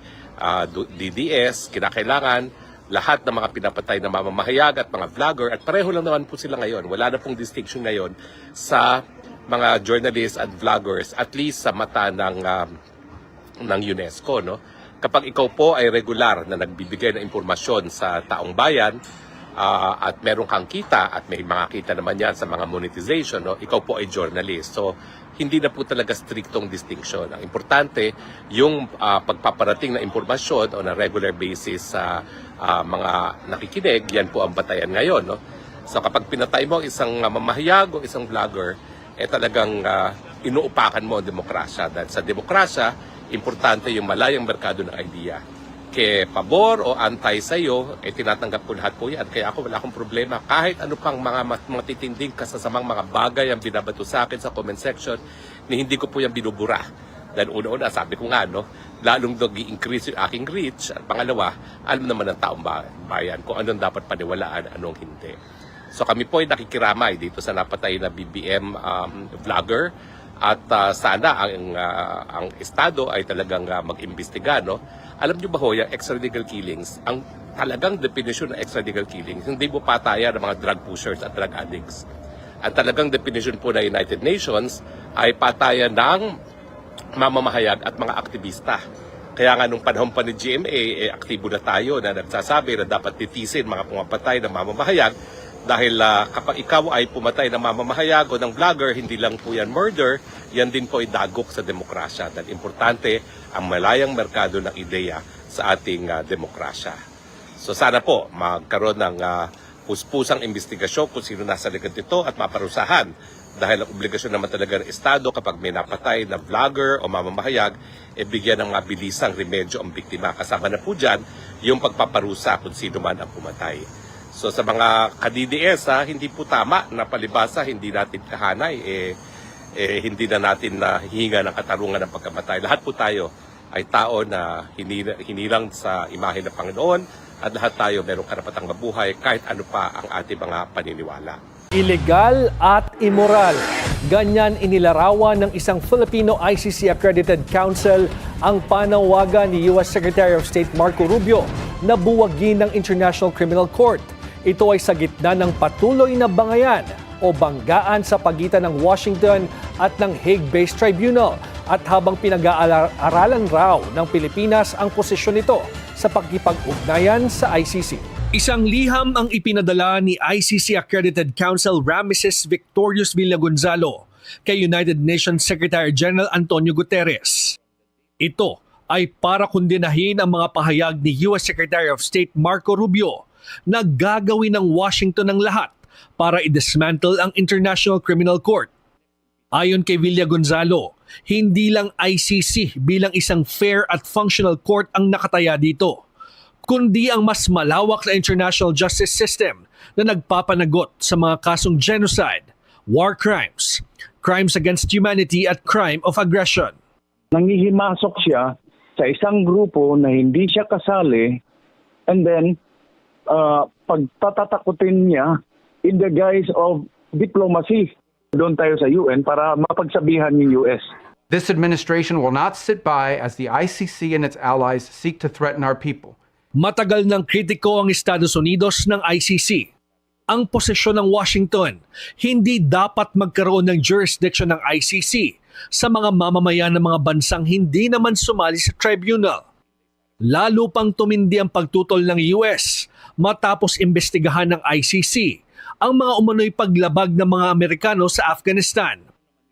DDS, kinakailangan lahat ng mga pinapatay na mamamahayag at mga vlogger, at pareho lang naman po sila ngayon. Wala na pong distinction ngayon sa mga journalists at vloggers, at least sa mata ng UNESCO. No? Kapag ikaw po ay regular na nagbibigay ng impormasyon sa taong bayan, at meron kang kita at may mga kita naman yan sa mga monetization, no? Ikaw po ay journalist. So, hindi na po talaga striktong distinction. Ang importante, yung pagpaparating na impormasyon on a regular basis sa mga nakikinig, yan po ang batayan ngayon. No? So, kapag pinatay mo isang mamahayag o isang vlogger, talagang inuupakan mo ang demokrasya. Dahil sa demokrasya, importante yung malayang merkado ng idea. Kaya pabor o antay sa iyo, tinatanggap ko lahat po yan. Kaya ako wala akong problema. Kahit ano pang mga matitinding kasasamang mga bagay ang binabato sa akin sa comment section, hindi ko po yan binubura. Dahil una-una, sabi ko nga, no, lalong nag-i-increase yung aking reach. At pangalawa, alam naman ng taong bayan kung anong dapat paniwalaan, anong hindi. So kami po ay nakikiramay dito sa napatay na BBM vlogger. At sana ang Estado ay talagang mag-imbestiga. No? Alam nyo ba ho, yung extralegal killings, ang talagang definition ng extralegal killings, hindi po pataya ng mga drug pushers at drug addicts. Ang talagang definition po ng United Nations ay pataya ng mamamahayag at mga aktivista. Kaya nga nung panahon pa ni GMA, aktibo na tayo na nagsasabi na dapat titisin mga pumapatay ng mamamahayag. Dahil kapag ikaw ay pumatay ng mamamahayag o ng vlogger, hindi lang po yan murder, yan din po ay dagok sa demokrasya. Dahil importante ang malayang merkado ng ideya sa ating demokrasya. So sana po magkaroon ng puspusang investigasyon kung sino nasa likod nito at maparusahan. Dahil ang obligasyon naman talaga ng Estado kapag may napatay na vlogger o mamamahayag, bigyan ng mabilisang remedyo ang biktima. Kasama na po dyan yung pagpaparusa kung sino man ang pumatay. So sa mga ka-DDS, hindi po tama na palibasa, hindi natin kahanay, hindi na natin hihinga ng katarungan ng pagkamatay. Lahat po tayo ay tao na hinilang sa imahe ng Panginoon at lahat tayo merong karapatang mabuhay kahit ano pa ang ating mga paniniwala. Illegal at immoral. Ganyan inilarawan ng isang Filipino ICC-accredited counsel ang panawagan ni U.S. Secretary of State Marco Rubio na buwagin ng International Criminal Court. Ito ay sa gitna ng patuloy na bangayan o banggaan sa pagitan ng Washington at ng Hague-based tribunal at habang pinag-aaralan raw ng Pilipinas ang posisyon nito sa pagkipag-ugnayan sa ICC. Isang liham ang ipinadala ni ICC-accredited counsel Ramesses Victorious Villagonzalo kay United Nations Secretary General Antonio Guterres. Ito ay para kondinahin ang mga pahayag ni U.S. Secretary of State Marco Rubio na gagawin ng Washington ang lahat para i-dismantle ang International Criminal Court. Ayon kay Villagonzalo, hindi lang ICC bilang isang fair at functional court ang nakataya dito, kundi ang mas malawak na international justice system na nagpapanagot sa mga kasong genocide, war crimes, crimes against humanity at crime of aggression. Nangihimasok siya sa isang grupo na hindi siya kasali, and then pagtatatakutin niya in the guise of diplomacy. Doon tayo sa UN para mapagsabihan yung US. This administration will not sit by as the ICC and its allies seek to threaten our people. Matagal ng kritiko ang Estados Unidos ng ICC. Ang posisyon ng Washington, hindi dapat magkaroon ng jurisdiction ng ICC sa mga mamamayan ng mga bansang hindi naman sumali sa tribunal. Lalo pang tumindi ang pagtutol ng US matapos imbestigahan ng ICC ang mga umano'y paglabag ng mga Amerikano sa Afghanistan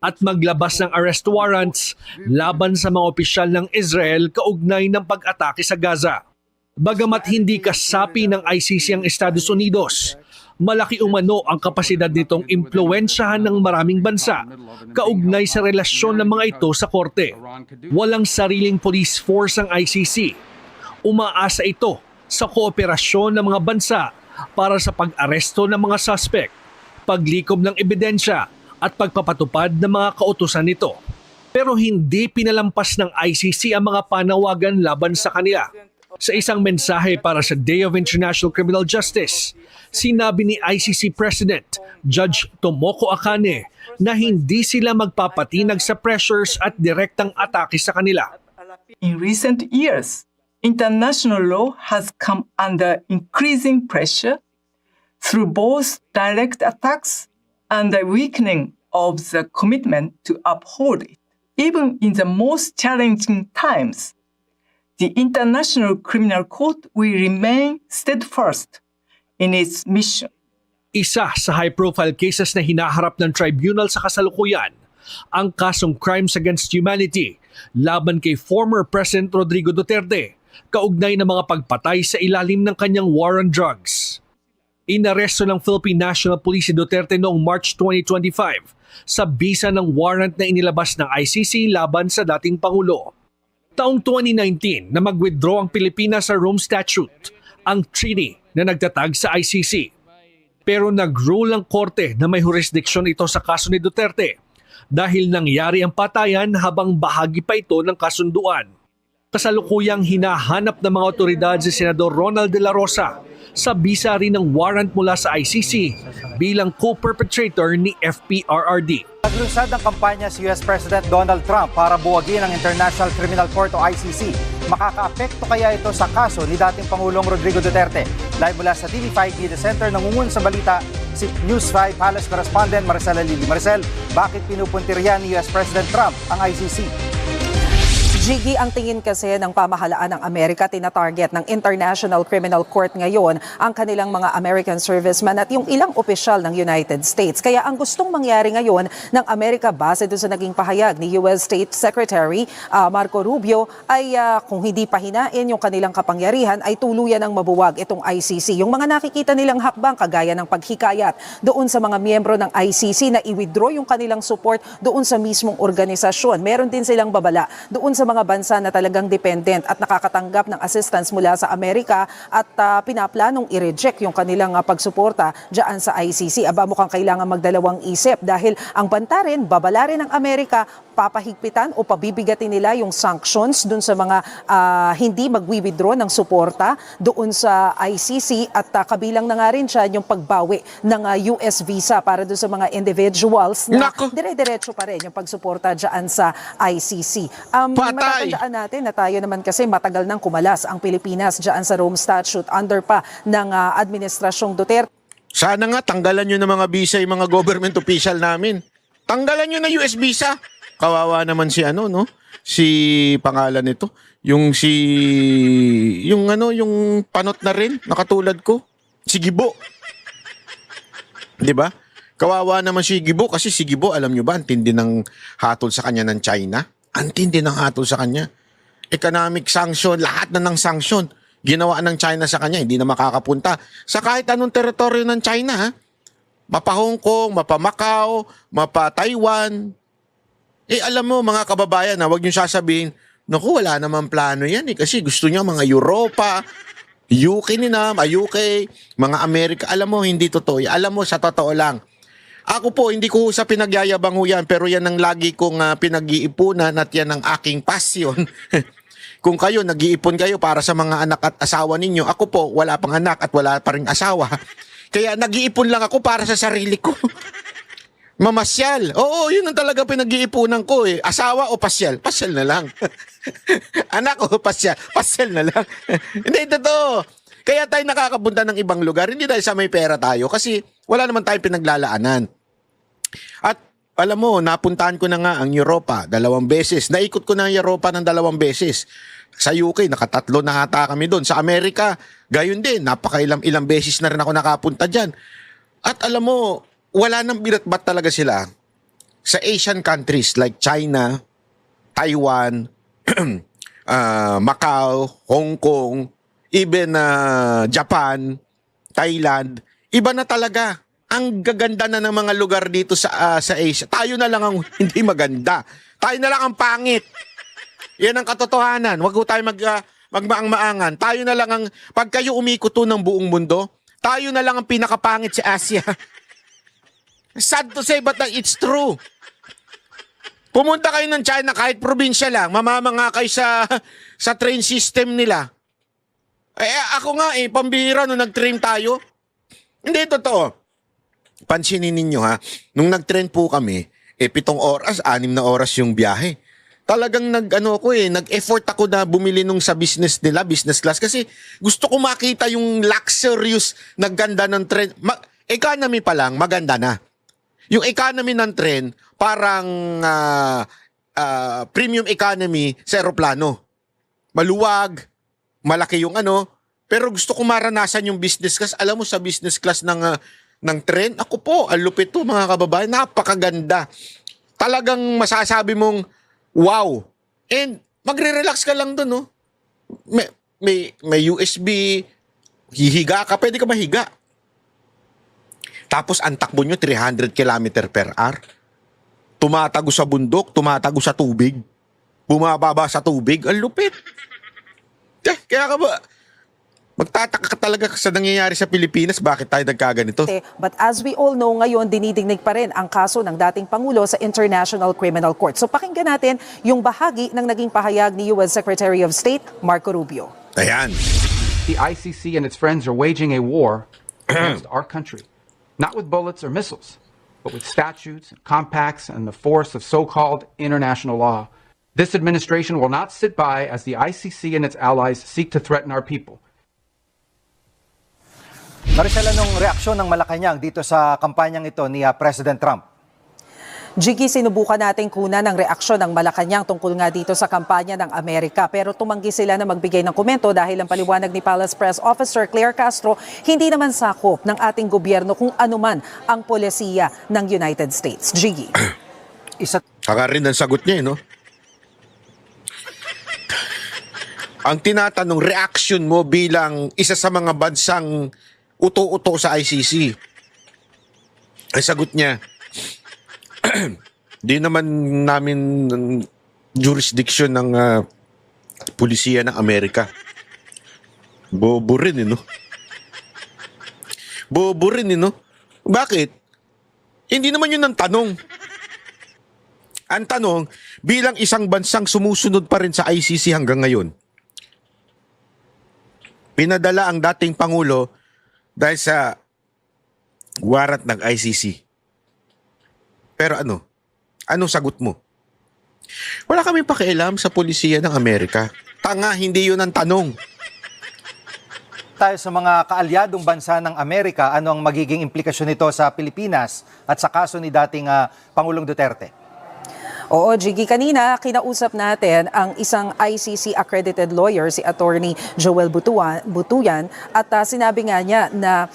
at maglabas ng arrest warrants laban sa mga opisyal ng Israel kaugnay ng pag-atake sa Gaza. Bagamat hindi kasapi ng ICC ang Estados Unidos, malaki umano ang kapasidad nitong impluwensyahan ng maraming bansa kaugnay sa relasyon ng mga ito sa korte. Walang sariling police force ang ICC. Umaasa ito sa kooperasyon ng mga bansa para sa pag-aresto ng mga suspect, paglikom ng ebidensya at pagpapatupad ng mga kautusan nito. Pero hindi pinalampas ng ICC ang mga panawagan laban sa kanila. Sa isang mensahe para sa Day of International Criminal Justice, sinabi ni ICC President Judge Tomoko Akane na hindi sila magpapatinag sa pressures at direktang atake sa kanila. In recent years, international law has come under increasing pressure through both direct attacks and the weakening of the commitment to uphold it. Even in the most challenging times, the International Criminal Court will remain steadfast in its mission. Isa sa high-profile cases na hinaharap ng tribunal sa kasalukuyan, ang kasong Crimes Against Humanity laban kay former President Rodrigo Duterte, kaugnay ng mga pagpatay sa ilalim ng kanyang war on drugs. Inaresto ng Philippine National Police si Duterte noong March 2025 sa bisa ng warrant na inilabas ng ICC laban sa dating Pangulo. Taong 2019 na mag-withdraw ang Pilipinas sa Rome Statute, ang treaty na nagtatag sa ICC. Pero nag-rule ang korte na may jurisdiction ito sa kaso ni Duterte dahil nangyari ang patayan habang bahagi pa ito ng kasunduan. Kasalukuyang hinahanap ng mga otoridad si Senador Ronald De La Rosa sa bisa rin ng warrant mula sa ICC bilang co-perpetrator ni FPRRD. Naglunsad ng kampanya si US President Donald Trump para buwagin ang International Criminal Court o ICC. Makakaapekto kaya ito sa kaso ni dating Pangulong Rodrigo Duterte? Live mula sa TV5 Media Center, nangungun sa balita si News 5 Palace Correspondent Maricel Alili. Maricel, bakit pinupuntirya ni US President Trump ang ICC? Jiggy, ang tingin kasi ng pamahalaan ng Amerika, tinatarget ng International Criminal Court ngayon ang kanilang mga American servicemen at yung ilang opisyal ng United States. Kaya ang gustong mangyari ngayon ng Amerika base doon sa naging pahayag ni US State Secretary Marco Rubio ay kung hindi pahinain yung kanilang kapangyarihan ay tuluyan ng mabuwag itong ICC. Yung mga nakikita nilang hakbang kagaya ng paghikayat doon sa mga miyembro ng ICC na i-withdraw yung kanilang support doon sa mismong organisasyon. Meron din silang babala doon sa mga bansa na talagang dependent at nakakatanggap ng assistance mula sa Amerika at pinaplanong i-reject yung kanilang pagsuporta dyan sa ICC. Aba, mukhang kailangan magdalawang isip dahil ang banta rin, babala rin ng Amerika, papahigpitan o pabibigatin nila yung sanctions dun sa mga hindi magwi-withdraw ng suporta doon sa ICC at kabilang na nga rin siya yung pagbawi ng US visa para doon sa mga individuals na dire-diretso pa rin yung pagsuporta dyan sa ICC. Matatandaan natin na tayo naman kasi matagal nang kumalas ang Pilipinas dyan sa Rome Statute under pa ng Administrasyong Duterte. Sana nga tanggalan nyo ng mga visa yung mga government official namin. Tanggalan nyo na US visa. Kawawa naman si si pangalan nito, yung panot na rin, nakatulad ko, si Gibo. 'Di ba? Kawawa naman si Gibo kasi si Gibo, alam nyo ba, ang tindi ng hatol sa kanya ng China. Ang tindi ng hatol sa kanya. Economic sanction, lahat na ng sanction ginawa ng China sa kanya, hindi na makakapunta sa kahit anong teritoryo ng China, ha? Mapa Hong Kong, mapa Macau, mapa Taiwan. Alam mo mga kababayan, huwag niyo sasabihin, naku, wala naman plano yan kasi gusto niya mga Europa, UK, mga Amerika. Alam mo, hindi totoo. Alam mo, sa totoo lang. Ako po, hindi ko sa pinagyayabang yan, pero yan ang lagi kong pinag-iipunan at yan ang aking passion. Kung kayo, nag-iipon kayo para sa mga anak at asawa ninyo, ako po, wala pang anak at wala pa ring asawa. Kaya nag-iipon lang ako para sa sarili ko. Mamasyal. Oo, yun ang talaga pinag-iipunan ko eh. Asawa o pasyal? Pasyal na lang. Anak o pasyal? Pasyal na lang. Hindi, totoo. Kaya tayo nakakapunta ng ibang lugar. Hindi dahil sa may pera tayo kasi wala naman tayong pinaglalaanan. At alam mo, napuntahan ko na nga ang Europa 2 beses. Naikot ko na ang Europa ng 2 beses. Sa UK, nakatatlo na ata kami doon. Sa Amerika, gayon din. Ilang beses na rin ako nakapunta dyan. At alam mo, wala nang binatbat talaga sila sa Asian countries like China, Taiwan, Macau, Hong Kong. even Japan, Thailand, iba na talaga. Ang gaganda na ng mga lugar dito sa Asia. Tayo na lang ang hindi maganda. Tayo na lang ang pangit. Yan ang katotohanan. Huwag ko tayo magmaang-maangan. Tayo na lang ang, pag kayo umikuto ng buong mundo, tayo na lang ang pinakapangit sa Asia. Sad to say, but it's true. Pumunta kayo ng China, kahit probinsya lang, mamamanga kayo sa train system nila. Ako nga pambihira nung nag-train tayo. Hindi, totoo. Pansinin ninyo ha, nung nag-train po kami, 7 oras, 6 na oras yung biyahe. Talagang nag-effort ako na bumili nung sa business nila, business class, kasi gusto ko makita yung luxurious na ganda ng train. Economy pa lang, maganda na. Yung economy ng train, parang premium economy sa aeroplano. Maluwag, malaki yung pero gusto ko maranasan yung business class. Alam mo, sa business class ng train, ako po, ang lupit to mga kababayan, napakaganda. Talagang masasabi mong, wow. And magre-relax ka lang dun, no? May USB, hihiga ka, pwede ka mahiga. Tapos ang takbo nyo, 300 km per hour. Tumatago sa bundok, tumatago sa tubig. Bumababa sa tubig, ang lupit. Kaya ka ba, magtataka ka talaga sa nangyayari sa Pilipinas, bakit tayo nagkaganito? But as we all know, ngayon dinidignig pa rin ang kaso ng dating Pangulo sa International Criminal Court. So pakinggan natin yung bahagi ng naging pahayag ni US Secretary of State Marco Rubio. Ayan. The ICC and its friends are waging a war against our country, not with bullets or missiles, but with statutes, compacts, and the force of so-called international law. This administration will not sit by as the ICC and its allies seek to threaten our people. Maricel, anong reaksyon ng Malacanang dito sa kampanyang ito ni President Trump? Jiggy, sinubukan natin kunan ng reaksyon ng Malacanang tungkol nga dito sa kampanya ng Amerika. Pero tumanggi sila na magbigay ng komento dahil ang paliwanag ni Palace Press Officer Claire Castro, hindi naman sakop ng ating gobyerno kung anuman ang polisiya ng United States. Jiggy. Saka rin ang sagot niya, no? Ang tinatanong, reaction mo bilang isa sa mga bansang uto-uto sa ICC. Ay sagot niya, di naman namin jurisdiction ng pulisiya ng Amerika. Bobo rin, no? Bobo rin, no? Bakit? Hindi naman yun ang tanong. Ang tanong, bilang isang bansang sumusunod pa rin sa ICC hanggang ngayon, pinadala ang dating Pangulo dahil sa warat ng ICC. Pero anong sagot mo? Wala kaming pakialam sa pulisiya ng Amerika. Tanga, hindi yun ang tanong. Tayo sa mga kaalyadong bansa ng Amerika, ano ang magiging implikasyon nito sa Pilipinas at sa kaso ni dating Pangulong Duterte? Oo, Jiggy, kanina kinausap natin ang isang ICC accredited lawyer, si Attorney Joel Butuyan, at sinabi nga niya na